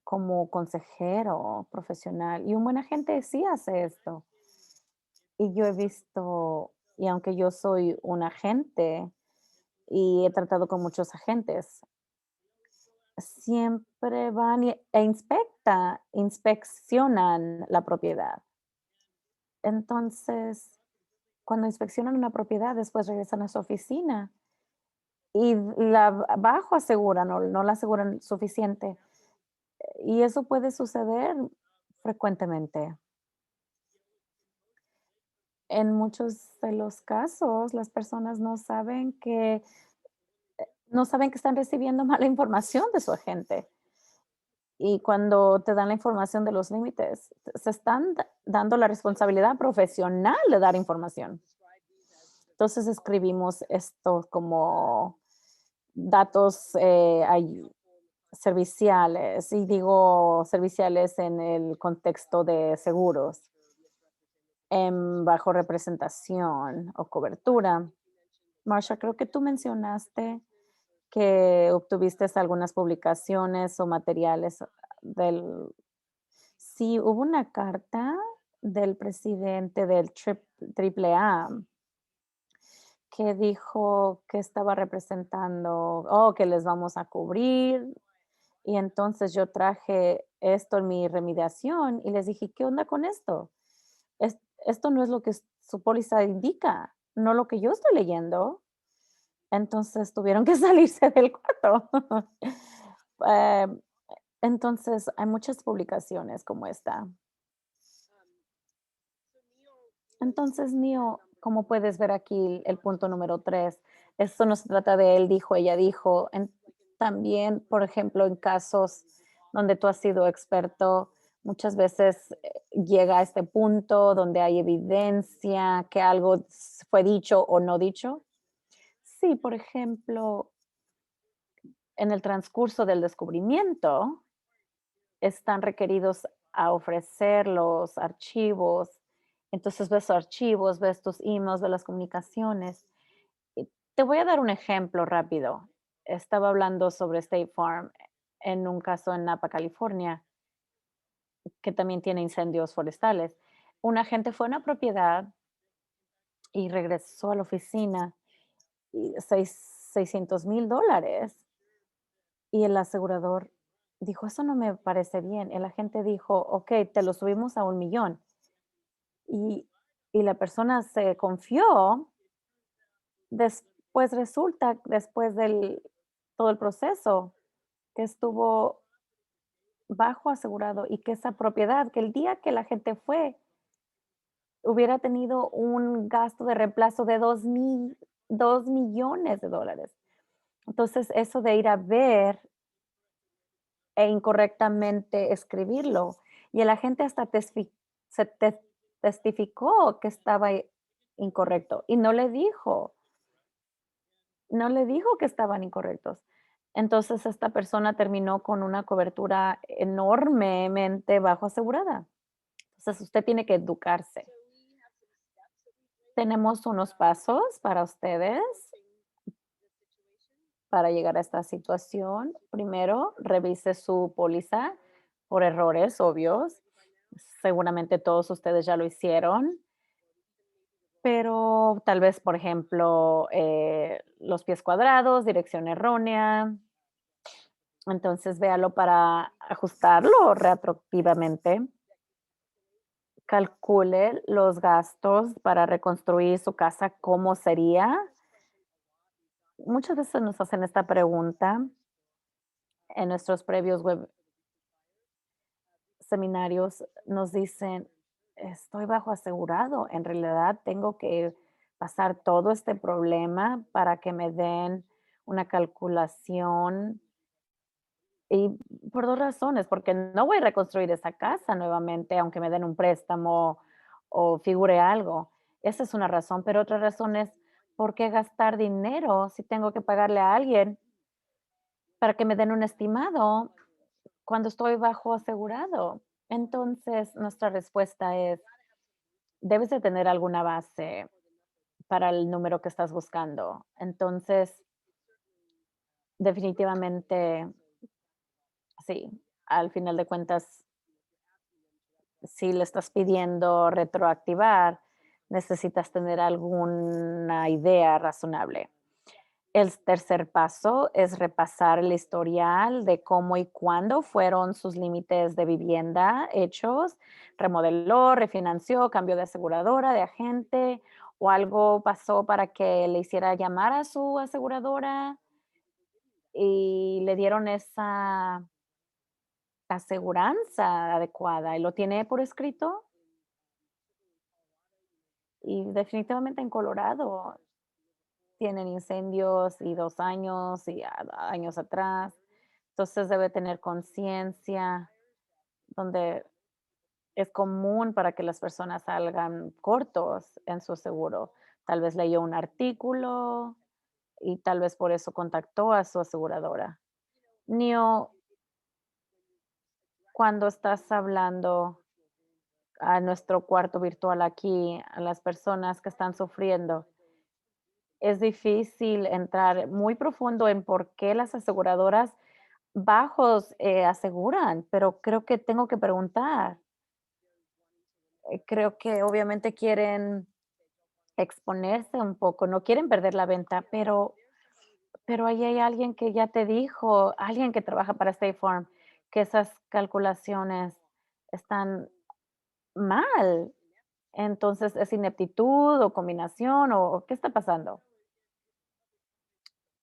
como consejero profesional y un buen agente sí hace esto. Y yo he visto, y aunque yo soy un agente y he tratado con muchos agentes, siempre van inspeccionan la propiedad. Entonces, cuando inspeccionan una propiedad, después regresan a su oficina y la bajo aseguran o no la aseguran suficiente. Y eso puede suceder frecuentemente. En muchos de los casos, las personas no saben que están recibiendo mala información de su agente. Y cuando te dan la información de los límites, se están dando la responsabilidad profesional de dar información. Entonces escribimos esto como datos serviciales, y digo serviciales en el contexto de seguros, bajo representación o cobertura. Marsha, creo que tú mencionaste que obtuviste algunas publicaciones o materiales del. Sí, hubo una carta del presidente del Triple A que dijo que estaba representando, que les vamos a cubrir. Y entonces yo traje esto en mi remediación y les dije, ¿qué onda con esto? Esto no es lo que su póliza indica, no lo que yo estoy leyendo. Entonces tuvieron que salirse del cuarto. Eh, entonces hay muchas publicaciones como esta. Entonces, Nio, como puedes ver aquí el punto número 3, esto no se trata de él dijo, ella dijo. También, por ejemplo, en casos donde tú has sido experto, muchas veces llega a este punto donde hay evidencia que algo fue dicho o no dicho. Sí, por ejemplo, en el transcurso del descubrimiento, están requeridos a ofrecer los archivos. Entonces ves archivos, ves tus emails, ves las comunicaciones. Y te voy a dar un ejemplo rápido. Estaba hablando sobre State Farm en un caso en Napa, California, que también tiene incendios forestales. Un agente fue a una propiedad y regresó a la oficina y $600,000. Y el asegurador dijo, eso no me parece bien. El agente dijo, ok, te lo subimos a 1,000,000. Y, y la persona se confió. Después resulta, después del todo el proceso, que estuvo bajo asegurado y que esa propiedad, que el día que la gente fue, hubiera tenido un gasto de reemplazo de 2,000,000 de dólares. Entonces, eso de ir a ver e incorrectamente escribirlo. Y el agente hasta testificó que estaba incorrecto y no le dijo que estaban incorrectos. Entonces, esta persona terminó con una cobertura enormemente bajo asegurada. Entonces, usted tiene que educarse. Tenemos unos pasos para ustedes para llegar a esta situación. Primero, revise su póliza por errores obvios. Seguramente todos ustedes ya lo hicieron. pero tal vez, por ejemplo, los pies cuadrados, dirección errónea. Entonces, véalo para ajustarlo retroactivamente. Calcule los gastos para reconstruir su casa, ¿cómo sería? Muchas veces nos hacen esta pregunta en nuestros previos seminarios, nos dicen, estoy bajo asegurado, en realidad tengo que pasar todo este problema para que me den una calculación. Y por 2 razones, porque no voy a reconstruir esa casa nuevamente, aunque me den un préstamo o figure algo. Esa es una razón, pero otra razón es, ¿por qué gastar dinero si tengo que pagarle a alguien para que me den un estimado cuando estoy bajo asegurado? Entonces, nuestra respuesta es, debes de tener alguna base para el número que estás buscando. Entonces, definitivamente, sí, al final de cuentas si le estás pidiendo retroactivar, necesitas tener alguna idea razonable. El tercer paso es repasar el historial de cómo y cuándo fueron sus límites de vivienda hechos, remodeló, refinanció, cambió de aseguradora, de agente, o algo pasó para que le hiciera llamar a su aseguradora y le dieron esa aseguranza adecuada y lo tiene por escrito. Y definitivamente en Colorado tienen incendios y 2 años y años atrás. Entonces debe tener conciencia donde es común para que las personas salgan cortos en su seguro. Tal vez leyó un artículo y tal vez por eso contactó a su aseguradora. Nio, cuando estás hablando a nuestro cuarto virtual aquí, a las personas que están sufriendo, es difícil entrar muy profundo en por qué las aseguradoras bajos, aseguran, pero creo que tengo que preguntar. Creo que obviamente quieren exponerse un poco, no quieren perder la venta, pero ahí hay alguien que ya te dijo, alguien que trabaja para State Farm, que esas calculaciones están mal. Entonces, ¿es ineptitud o combinación o qué está pasando?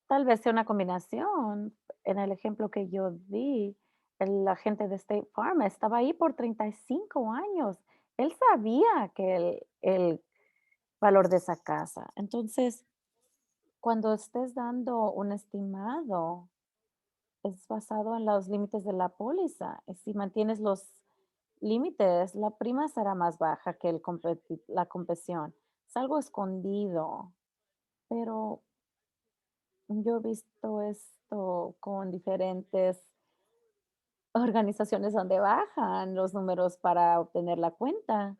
Tal vez sea una combinación. En el ejemplo que yo di, el agente de State Farm estaba ahí por 35 años. Él sabía que el valor de esa casa. Entonces, cuando estés dando un estimado, es basado en los límites de la póliza. Y si mantienes los límites, la prima será más baja que la compesión. Es algo escondido, pero yo he visto esto con diferentes organizaciones donde bajan los números para obtener la cuenta,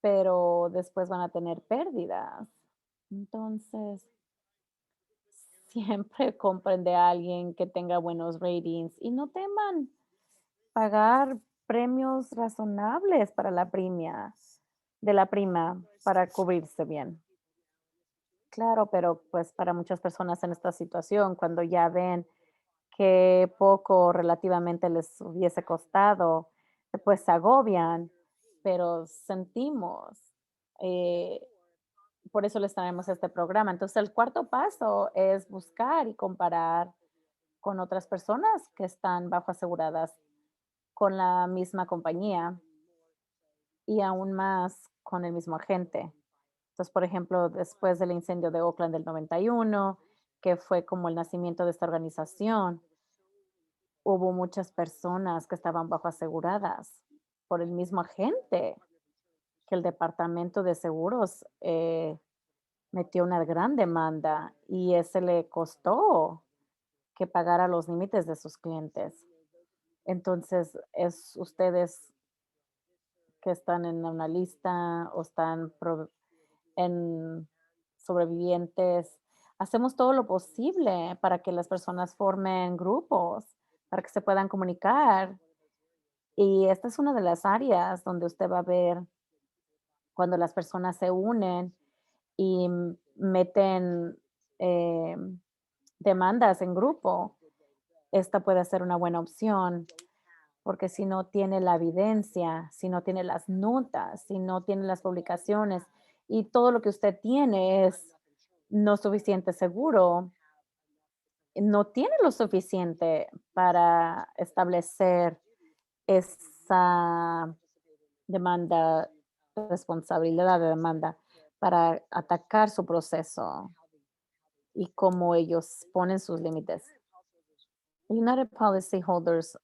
pero después van a tener pérdidas. Entonces, siempre compren de alguien que tenga buenos ratings y no teman pagar premios razonables para la primia, de la prima, para cubrirse bien. Claro, pero pues para muchas personas en esta situación, cuando ya ven que poco relativamente les hubiese costado, pues se agobian, pero sentimos, eh, por eso les traemos este programa. Entonces, el cuarto paso es buscar y comparar con otras personas que están bajo aseguradas con la misma compañía y aún más con el mismo agente. Entonces, por ejemplo, después del incendio de Oakland del 91, que fue como el nacimiento de esta organización, hubo muchas personas que estaban bajo aseguradas por el mismo agente, que el departamento de seguros metió una gran demanda y ese le costó que pagara los límites de sus clientes. Entonces, es ustedes que están en una lista o están en sobrevivientes, hacemos todo lo posible para que las personas formen grupos, para que se puedan comunicar. Y esta es una de las áreas donde usted va a ver cuando las personas se unen y meten eh, demandas en grupo, esta puede ser una buena opción, porque si no tiene la evidencia, si no tiene las notas, si no tiene las publicaciones y todo lo que usted tiene es no suficiente seguro, no tiene lo suficiente para establecer esa demanda, responsabilidad de demanda para atacar su proceso y cómo ellos ponen sus límites. United Policyholders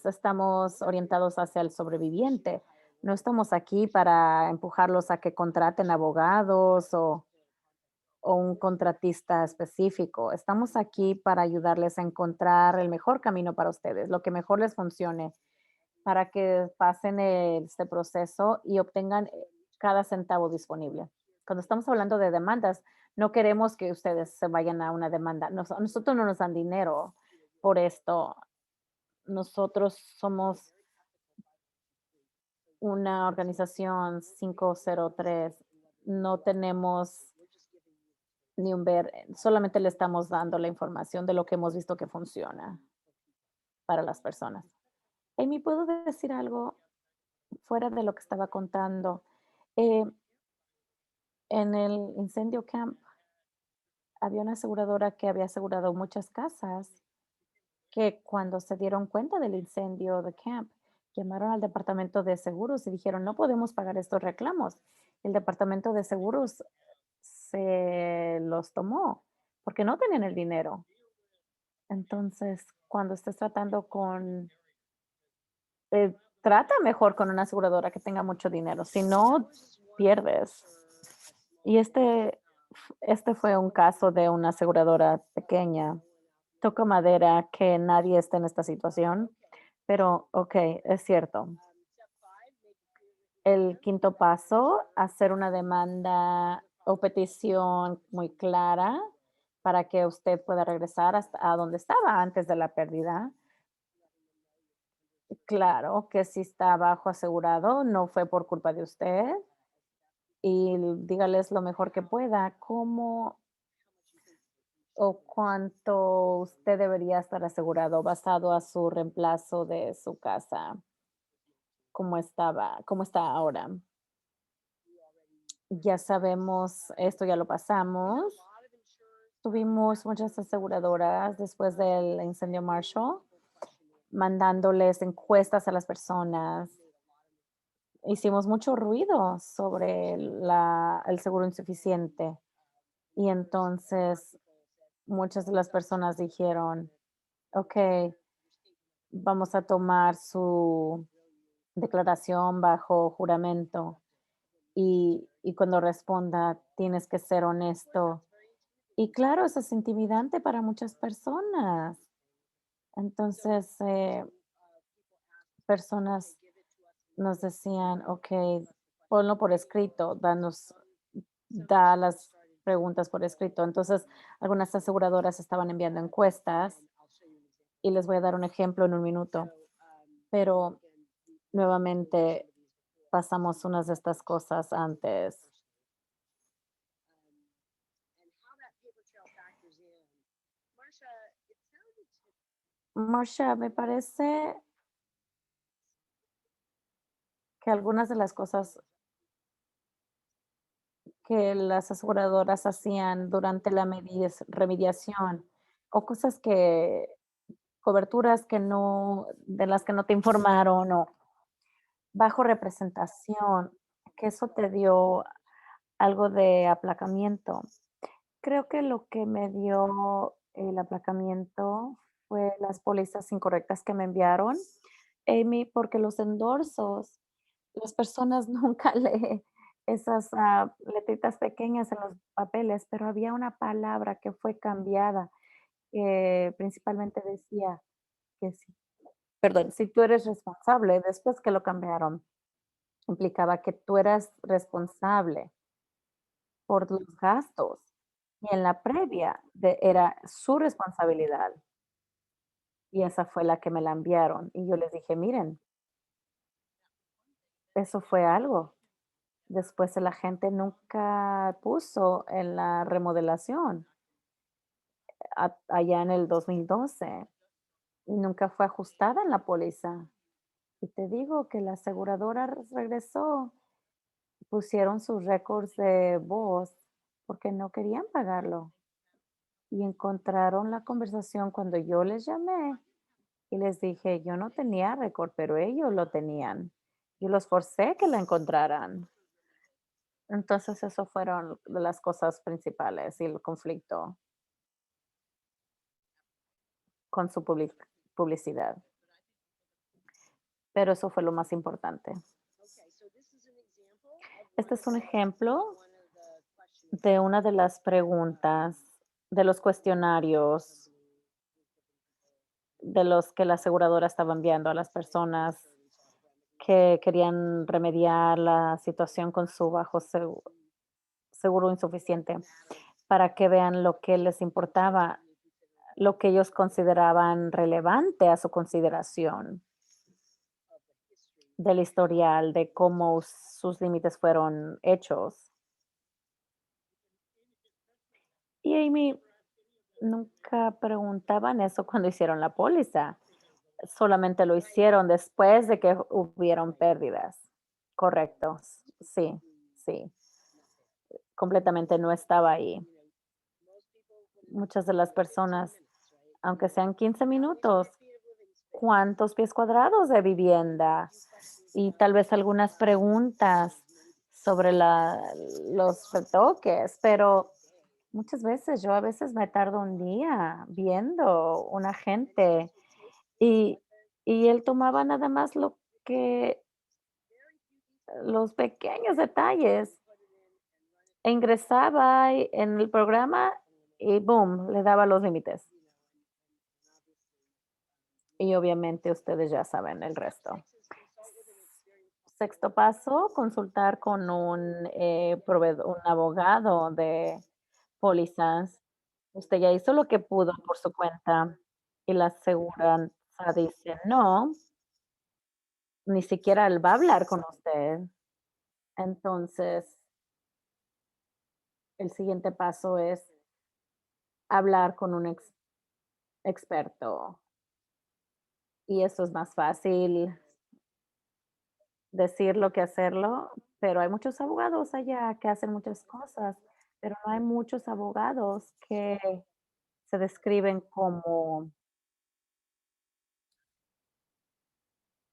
estamos orientados hacia el sobreviviente. No estamos aquí para empujarlos a que contraten abogados o un contratista específico. Estamos aquí para ayudarles a encontrar el mejor camino para ustedes, lo que mejor les funcione, para que pasen este proceso y obtengan cada centavo disponible. Cuando estamos hablando de demandas, no queremos que ustedes se vayan a una demanda. Nosotros no nos dan dinero por esto. Nosotros somos una organización 503. No tenemos ni un ver, solamente le estamos dando la información de lo que hemos visto que funciona para las personas. Amy, ¿puedo decir algo fuera de lo que estaba contando? Eh, en el incendio camp había una aseguradora que había asegurado muchas casas que cuando se dieron cuenta del incendio de camp, llamaron al departamento de seguros y dijeron, no podemos pagar estos reclamos. El departamento de seguros se los tomó porque no tenían el dinero. Entonces, cuando estés tratando trata mejor con una aseguradora que tenga mucho dinero, si no, pierdes. Y este fue un caso de una aseguradora pequeña. Toco madera que nadie esté en esta situación, pero ok, es cierto. El quinto paso, hacer una demanda o petición muy clara para que usted pueda regresar hasta a donde estaba antes de la pérdida. Claro que si está bajo asegurado, no fue por culpa de usted y dígales lo mejor que pueda, cómo o cuánto usted debería estar asegurado basado a su reemplazo de su casa, cómo está ahora. Ya sabemos, esto ya lo pasamos. Tuvimos muchas aseguradoras después del incendio Marshall, mandándoles encuestas a las personas. Hicimos mucho ruido sobre el seguro insuficiente. Y entonces muchas de las personas dijeron, ok, vamos a tomar su declaración bajo juramento y cuando responda, tienes que ser honesto. Y claro, eso es intimidante para muchas personas. Entonces, personas nos decían, ok, ponlo por escrito, da las preguntas por escrito. Entonces, algunas aseguradoras estaban enviando encuestas y les voy a dar un ejemplo en un minuto, pero nuevamente pasamos unas de estas cosas antes. Marsha, me parece que algunas de las cosas que las aseguradoras hacían durante la remediación o cosas coberturas que no, de las que no te informaron o bajo representación, que eso te dio algo de aplacamiento. Creo que lo que me dio el aplacamiento fue las pólizas incorrectas que me enviaron, Amy, porque los endorsos, las personas nunca leen esas letritas pequeñas en los papeles, pero había una palabra que fue cambiada, que principalmente decía que si tú eres responsable, después que lo cambiaron, implicaba que tú eras responsable por los gastos, y en la previa era su responsabilidad, y esa fue la que me la enviaron, y yo les dije: "Miren, eso fue algo. Después el agente nunca puso en la remodelación allá en el 2012 y nunca fue ajustada en la póliza. Y te digo que la aseguradora regresó, pusieron sus récords de voz porque no querían pagarlo y encontraron la conversación cuando yo les llamé y les dije, yo no tenía récord, pero ellos lo tenían. Yo los forcé que la encontraran. Entonces, eso fueron de las cosas principales y el conflicto con su publicidad, pero eso fue lo más importante. Este es un ejemplo de una de las preguntas de los cuestionarios de los que la aseguradora estaba enviando a las personas que querían remediar la situación con su bajo seguro insuficiente, para que vean lo que les importaba, lo que ellos consideraban relevante a su consideración del historial, de cómo sus límites fueron hechos. Y Amy, nunca preguntaban eso cuando hicieron la póliza, solamente lo hicieron después de que hubieron pérdidas. Correcto, sí, sí, completamente no estaba ahí. Muchas de las personas, aunque sean 15 minutos, ¿cuántos pies cuadrados de vivienda? Y tal vez algunas preguntas sobre los retoques, pero muchas veces yo a veces me tardo un día viendo un agente y, y él tomaba nada más lo que los pequeños detalles e ingresaba en el programa y boom, le daba los límites. Y obviamente ustedes ya saben el resto. Sexto paso, consultar con un, un abogado de pólizas. Usted ya hizo lo que pudo por su cuenta y la aseguranza dice no, ni siquiera él va a hablar con usted. Entonces, el siguiente paso es hablar con un experto y eso es más fácil decirlo que hacerlo, pero hay muchos abogados allá que hacen muchas cosas, pero no hay muchos abogados que se describen como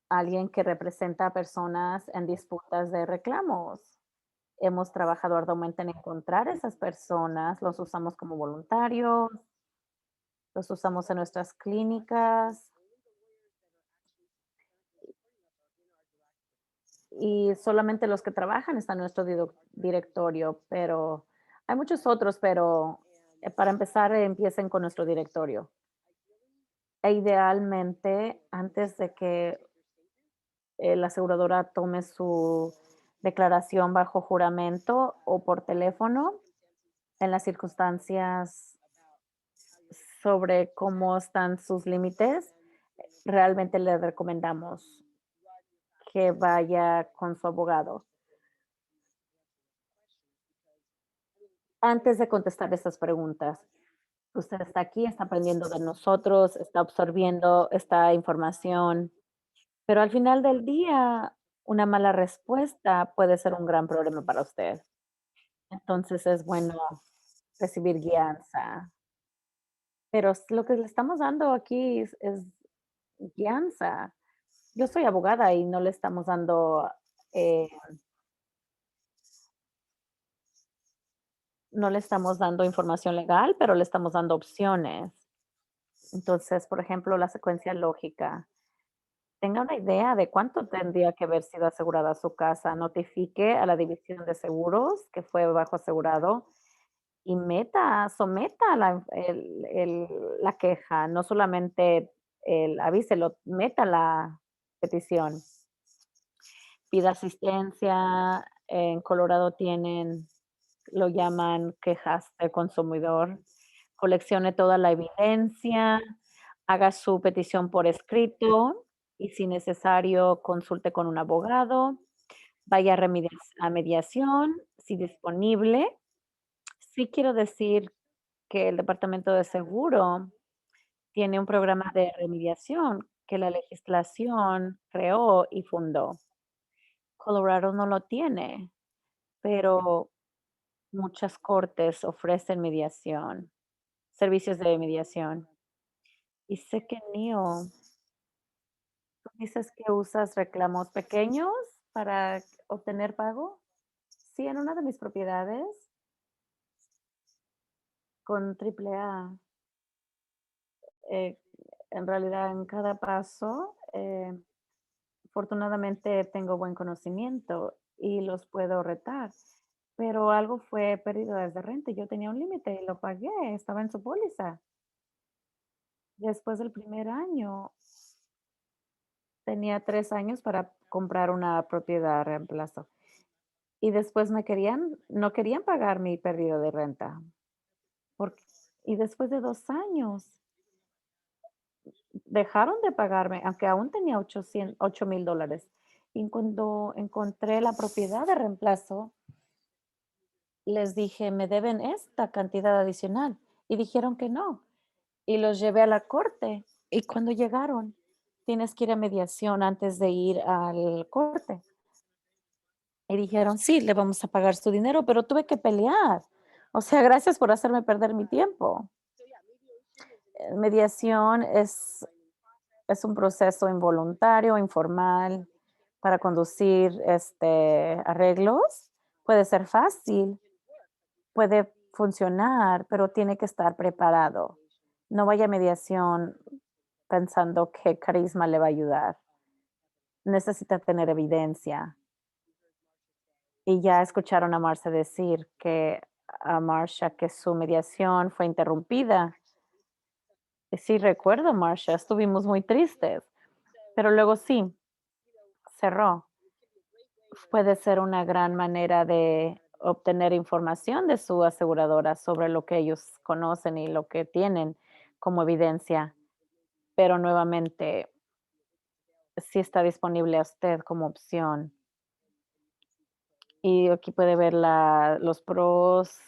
alguien que representa a personas en disputas de reclamos. Hemos trabajado arduamente en encontrar esas personas, los usamos como voluntarios, los usamos en nuestras clínicas y solamente los que trabajan están en nuestro directorio, pero hay muchos otros, pero para empezar, empiecen con nuestro directorio. E idealmente, antes de que la aseguradora tome su declaración bajo juramento o por teléfono, en las circunstancias sobre cómo están sus límites, realmente le recomendamos que vaya con su abogado antes de contestar esas preguntas. Usted está aquí, está aprendiendo de nosotros, está absorbiendo esta información, pero al final del día, una mala respuesta puede ser un gran problema para usted. Entonces es bueno recibir guianza, pero lo que le estamos dando aquí es guianza. Yo soy abogada y no le estamos dando, eh, no le estamos dando información legal, pero le estamos dando opciones. Entonces, por ejemplo, la secuencia lógica. Tenga una idea de cuánto tendría que haber sido asegurada su casa. Notifique a la división de seguros que fue bajo asegurado y someta la queja, no solamente avíselo, meta la petición. Pida asistencia. En Colorado lo llaman quejas del consumidor. Coleccione toda la evidencia, haga su petición por escrito y si necesario consulte con un abogado. vaya a mediación, si disponible. Sí quiero decir que el Departamento de Seguro tiene un programa de remediación que la legislación creó y fundó. Colorado no lo tiene, pero muchas cortes ofrecen mediación, servicios de mediación. Y sé que Neo, ¿tú dices que usas reclamos pequeños para obtener pago? Sí, en una de mis propiedades con AAA, eh, en realidad en cada paso, afortunadamente tengo buen conocimiento y los puedo retar, pero algo fue pérdidas de renta. Yo tenía un límite y lo pagué, estaba en su póliza. Después del primer año, tenía 3 años para comprar una propiedad a reemplazo. Y después no querían pagar mi pérdida de renta. Porque, y después de 2 años, dejaron de pagarme, aunque aún tenía $8,000. Y cuando encontré la propiedad de reemplazo, les dije: "Me deben esta cantidad adicional", y dijeron que no, y los llevé a la corte, y cuando llegaron, tienes que ir a mediación antes de ir al corte, y dijeron: "Sí, le vamos a pagar su dinero", pero tuve que pelear. O sea, gracias por hacerme perder mi tiempo. Mediación es un proceso involuntario, informal, para conducir, arreglos. Puede ser fácil, puede funcionar, pero tiene que estar preparado. No vaya a mediación pensando que carisma le va a ayudar. Necesita tener evidencia. Y ya escucharon a Marcia decir que a Marcia que su mediación fue interrumpida. Y sí, recuerdo, Marcia, estuvimos muy tristes, pero luego sí, cerró. Puede ser una gran manera de obtener información de su aseguradora sobre lo que ellos conocen y lo que tienen como evidencia, pero nuevamente sí está disponible a usted como opción. Y aquí puede ver los pros,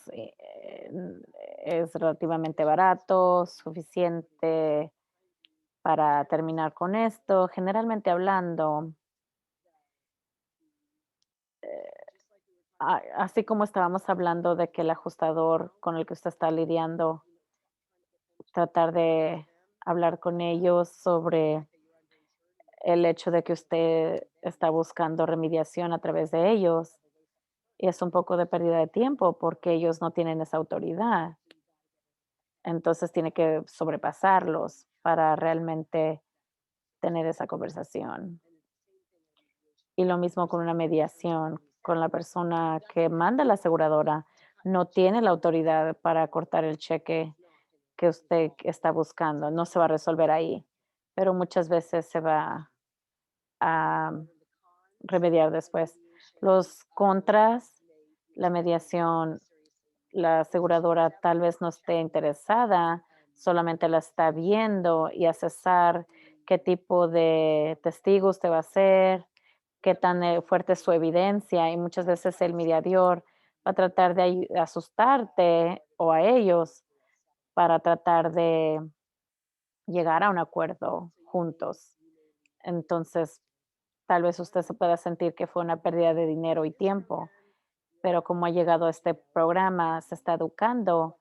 es relativamente barato, suficiente para terminar con esto. Generalmente hablando, así como estábamos hablando de que el ajustador con el que usted está lidiando, tratar de hablar con ellos sobre el hecho de que usted está buscando remediación a través de ellos. Y es un poco de pérdida de tiempo porque ellos no tienen esa autoridad. Entonces tiene que sobrepasarlos para realmente tener esa conversación. Y lo mismo con una mediación, con la persona que manda la aseguradora, no tiene la autoridad para cortar el cheque que usted está buscando, no se va a resolver ahí, pero muchas veces se va a remediar después. Los contras, la mediación, la aseguradora tal vez no esté interesada, solamente la está viendo y accesar qué tipo de testigo usted va a ser, qué tan fuerte es su evidencia y muchas veces el mediador va a tratar de asustarte o a ellos para tratar de llegar a un acuerdo juntos. Entonces, tal vez usted se pueda sentir que fue una pérdida de dinero y tiempo, pero como ha llegado a este programa, se está educando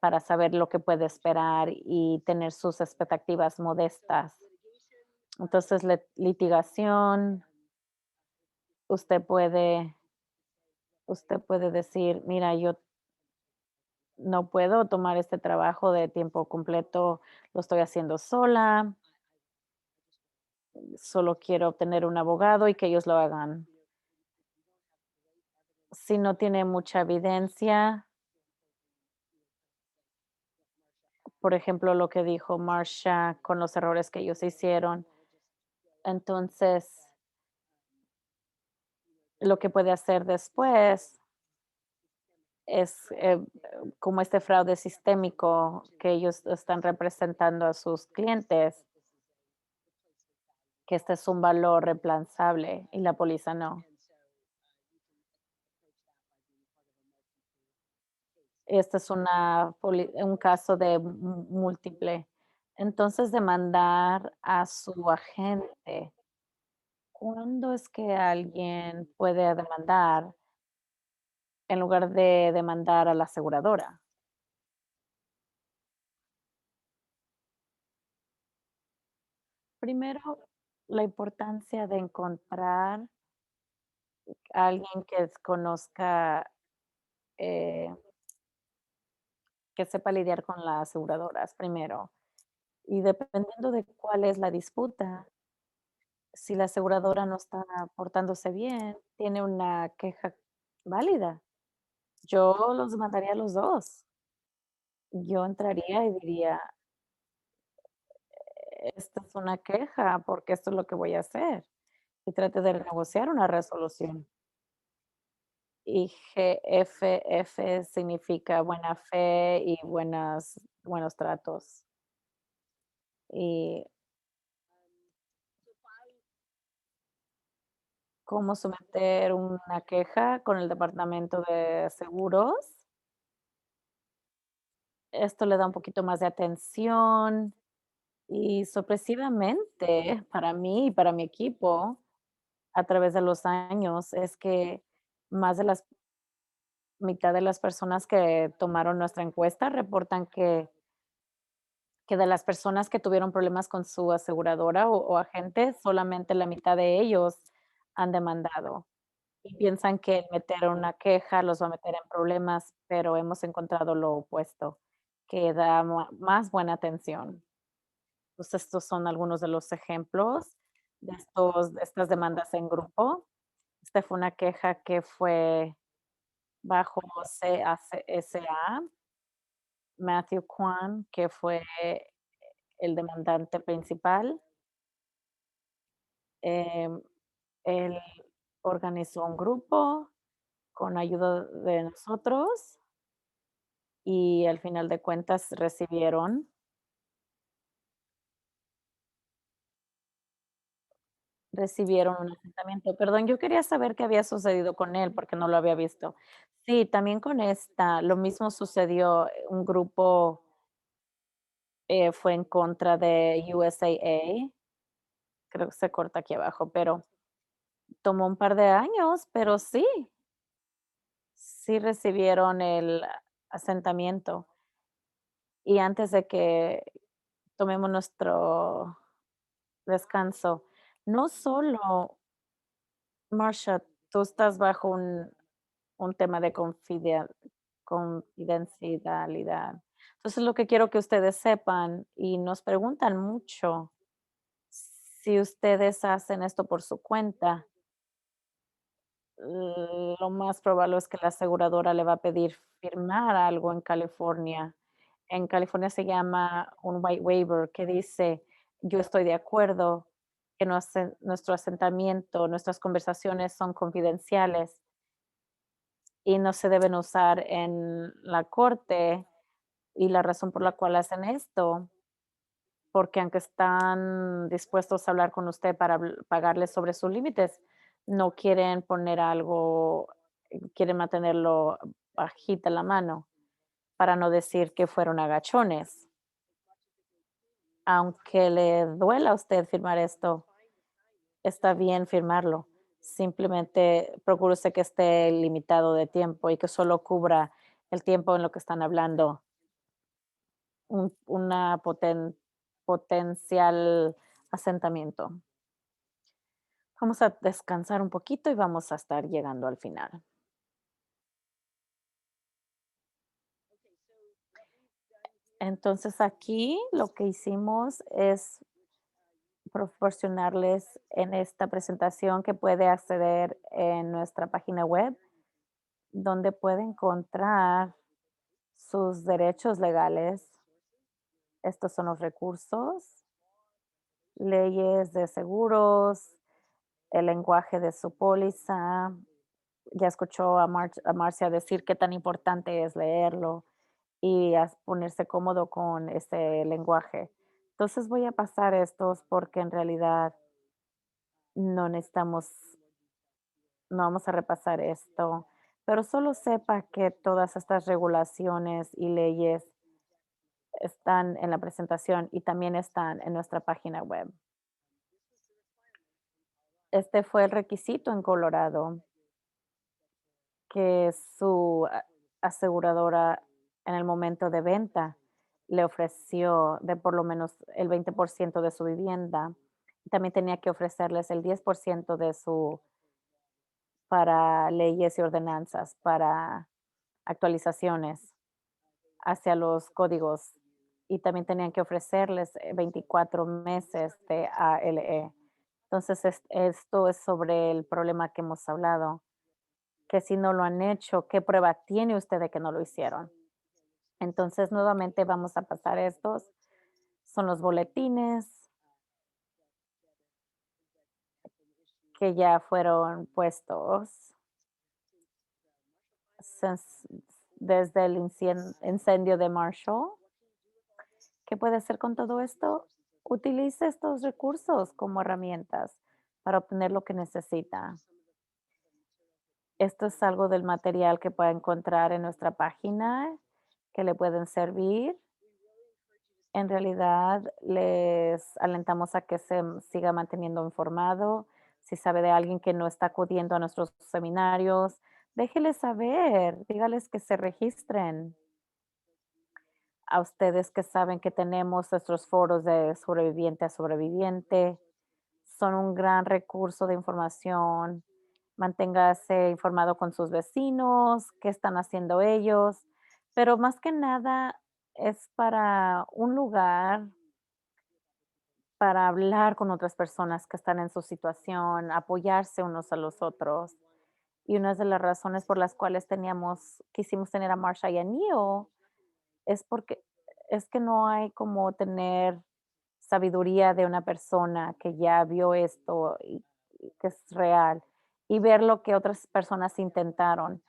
para saber lo que puede esperar y tener sus expectativas modestas. Entonces, litigación, usted puede, usted puede decir, mira, yo no puedo tomar este trabajo de tiempo completo, lo estoy haciendo sola, solo quiero obtener un abogado y que ellos lo hagan. Si no tiene mucha evidencia, por ejemplo, lo que dijo Marsha con los errores que ellos hicieron, entonces lo que puede hacer después es como este fraude sistémico que ellos están representando a sus clientes, que este es un valor reemplazable y la póliza no. Este es un caso de múltiple. Entonces, demandar a su agente. ¿Cuándo es que alguien puede demandar en lugar de demandar a la aseguradora? Primero, la importancia de encontrar a alguien que conozca, eh, que sepa lidiar con las aseguradoras primero. Y dependiendo de cuál es la disputa, si la aseguradora no está portándose bien, tiene una queja válida. Yo los demandaría a los 2. Yo entraría y diría: "Esta es una queja, porque esto es lo que voy a hacer", y trate de negociar una resolución. Y GFF significa buena fe y buenos tratos. Y cómo someter una queja con el departamento de seguros. Esto le da un poquito más de atención y sorpresivamente para mí y para mi equipo, a través de los años, es que más de las mitad de las personas que tomaron nuestra encuesta reportan que de las personas que tuvieron problemas con su aseguradora o agente, solamente la mitad de ellos han demandado, y piensan que el meter una queja los va a meter en problemas, pero hemos encontrado lo opuesto, que da más buena atención. Pues, estos son algunos de los ejemplos de estas demandas en grupo. Esta fue una queja que fue bajo CACSA, Matthew Kwan, que fue el demandante principal. Em, Él organizó un grupo con ayuda de nosotros y al final de cuentas recibieron un asentamiento. Perdón, yo quería saber qué había sucedido con él, porque no lo había visto. Sí, también con esta, lo mismo sucedió, un grupo, fue en contra de USAA, creo que se corta aquí abajo, pero tomó un par de años, pero sí, sí recibieron el asentamiento. Y antes de que tomemos nuestro descanso, no solo, Marsha, tú estás bajo un tema de confidencialidad. Entonces, lo que quiero que ustedes sepan, y nos preguntan mucho, si ustedes hacen esto por su cuenta, lo más probable es que la aseguradora le va a pedir firmar algo en California. En California se llama un white waiver que dice, yo estoy de acuerdo que nuestro asentamiento, nuestras conversaciones son confidenciales y no se deben usar en la corte, y la razón por la cual hacen esto, porque aunque están dispuestos a hablar con usted para pagarle sobre sus límites, no quieren poner algo, quieren mantenerlo bajita la mano, para no decir que fueron agachones. Aunque le duela a usted firmar esto, está bien firmarlo. Simplemente procúrese que esté limitado de tiempo y que solo cubra el tiempo en lo que están hablando. Una potencial asentamiento. Vamos a descansar un poquito y vamos a estar llegando al final. Entonces, aquí lo que hicimos es proporcionarles en esta presentación que puede acceder en nuestra página web, donde puede encontrar sus derechos legales. Estos son los recursos, leyes de seguros, el lenguaje de su póliza. Ya escuchó a Marcia decir qué tan importante es leerlo y ponerse cómodo con ese lenguaje. Entonces voy a pasar estos porque en realidad no necesitamos, no vamos a repasar esto. pero solo sepa que todas estas regulaciones y leyes están en la presentación y también están en nuestra página web. Este fue el requisito en Colorado, que su aseguradora en el momento de venta le ofreció de por lo menos el 20% de su vivienda. También tenía que ofrecerles el 10% de su para leyes y ordenanzas, para actualizaciones hacia los códigos. Y también tenían que ofrecerles 24 meses de ALE. Entonces, esto es sobre el problema que hemos hablado, que si no lo han hecho, ¿qué prueba tiene usted de que no lo hicieron? Entonces, nuevamente vamos a pasar estos. Son los boletines que ya fueron puestos since- desde el incendio de Marshall. ¿Qué puede hacer con todo esto? Utilice estos recursos como herramientas para obtener lo que necesita. Esto es algo del material que puede encontrar en nuestra página que le pueden servir. En realidad, les alentamos a que se siga manteniendo informado. Si sabe de alguien que no está acudiendo a nuestros seminarios, déjeles saber, dígales que se registren. A ustedes que saben que tenemos nuestros foros de sobreviviente a sobreviviente, son un gran recurso de información. Manténgase informado con sus vecinos, qué están haciendo ellos, pero más que nada es para un lugar para hablar con otras personas que están en su situación, apoyarse unos a los otros. Y una de las razones por las cuales quisimos tener a Marsha y a Neil es porque es que no hay como tener sabiduría de una persona que ya vio esto y que es real y ver lo que otras personas intentaron.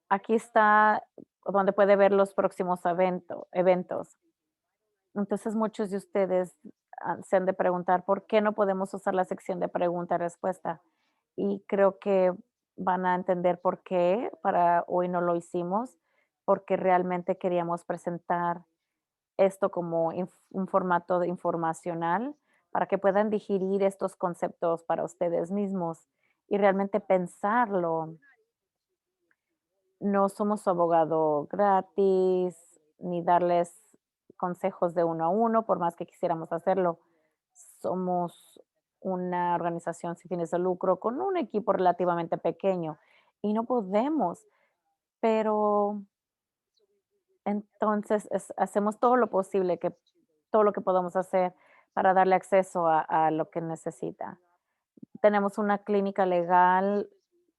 Aquí está donde puede ver los próximos eventos. Entonces, muchos de ustedes se han de preguntar, ¿por qué no podemos usar la sección de pregunta y respuesta? Y creo que van a entender por qué para hoy no lo hicimos, porque realmente queríamos presentar esto como un formato informacional para que puedan digerir estos conceptos para ustedes mismos y realmente pensarlo. No somos su abogado gratis, ni darles consejos de uno a uno, por más que quisiéramos hacerlo. Somos una organización sin fines de lucro con un equipo relativamente pequeño y no podemos, pero entonces hacemos todo lo posible, todo lo que podamos hacer para darle acceso a lo que necesita. Tenemos una clínica legal,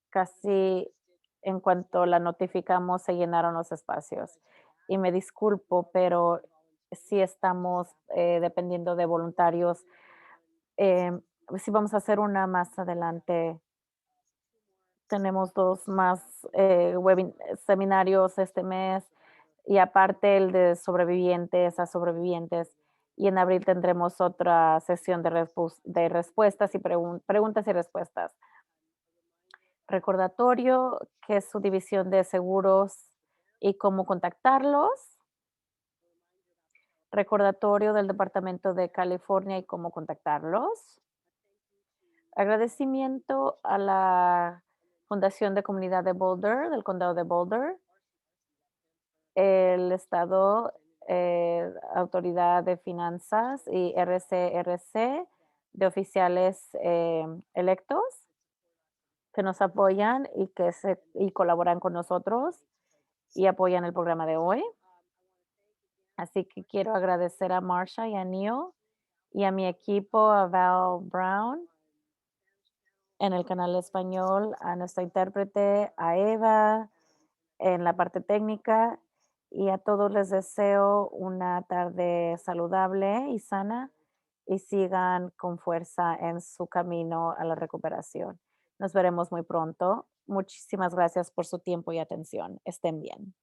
casi en cuanto la notificamos se llenaron los espacios. Y me disculpo, pero sí estamos dependiendo de voluntarios. Em, sí vamos a hacer una más adelante. Tenemos 2 más seminarios este mes y aparte el de sobrevivientes a sobrevivientes. Y en abril tendremos otra sesión de respuestas y preguntas y respuestas. Recordatorio, que es su división de seguros y cómo contactarlos. Recordatorio del Departamento de California y cómo contactarlos. Agradecimiento a la Fundación de Comunidad de Boulder, del Condado de Boulder, el Estado, Autoridad de Finanzas y RCRC de oficiales electos que nos apoyan y colaboran con nosotros y apoyan el programa de hoy. Así que quiero agradecer a Marsha y a Neil y a mi equipo, a Val Brown en el canal español, a nuestra intérprete, a Eva en la parte técnica y a todos les deseo una tarde saludable y sana y sigan con fuerza en su camino a la recuperación. Nos veremos muy pronto. Muchísimas gracias por su tiempo y atención. Estén bien.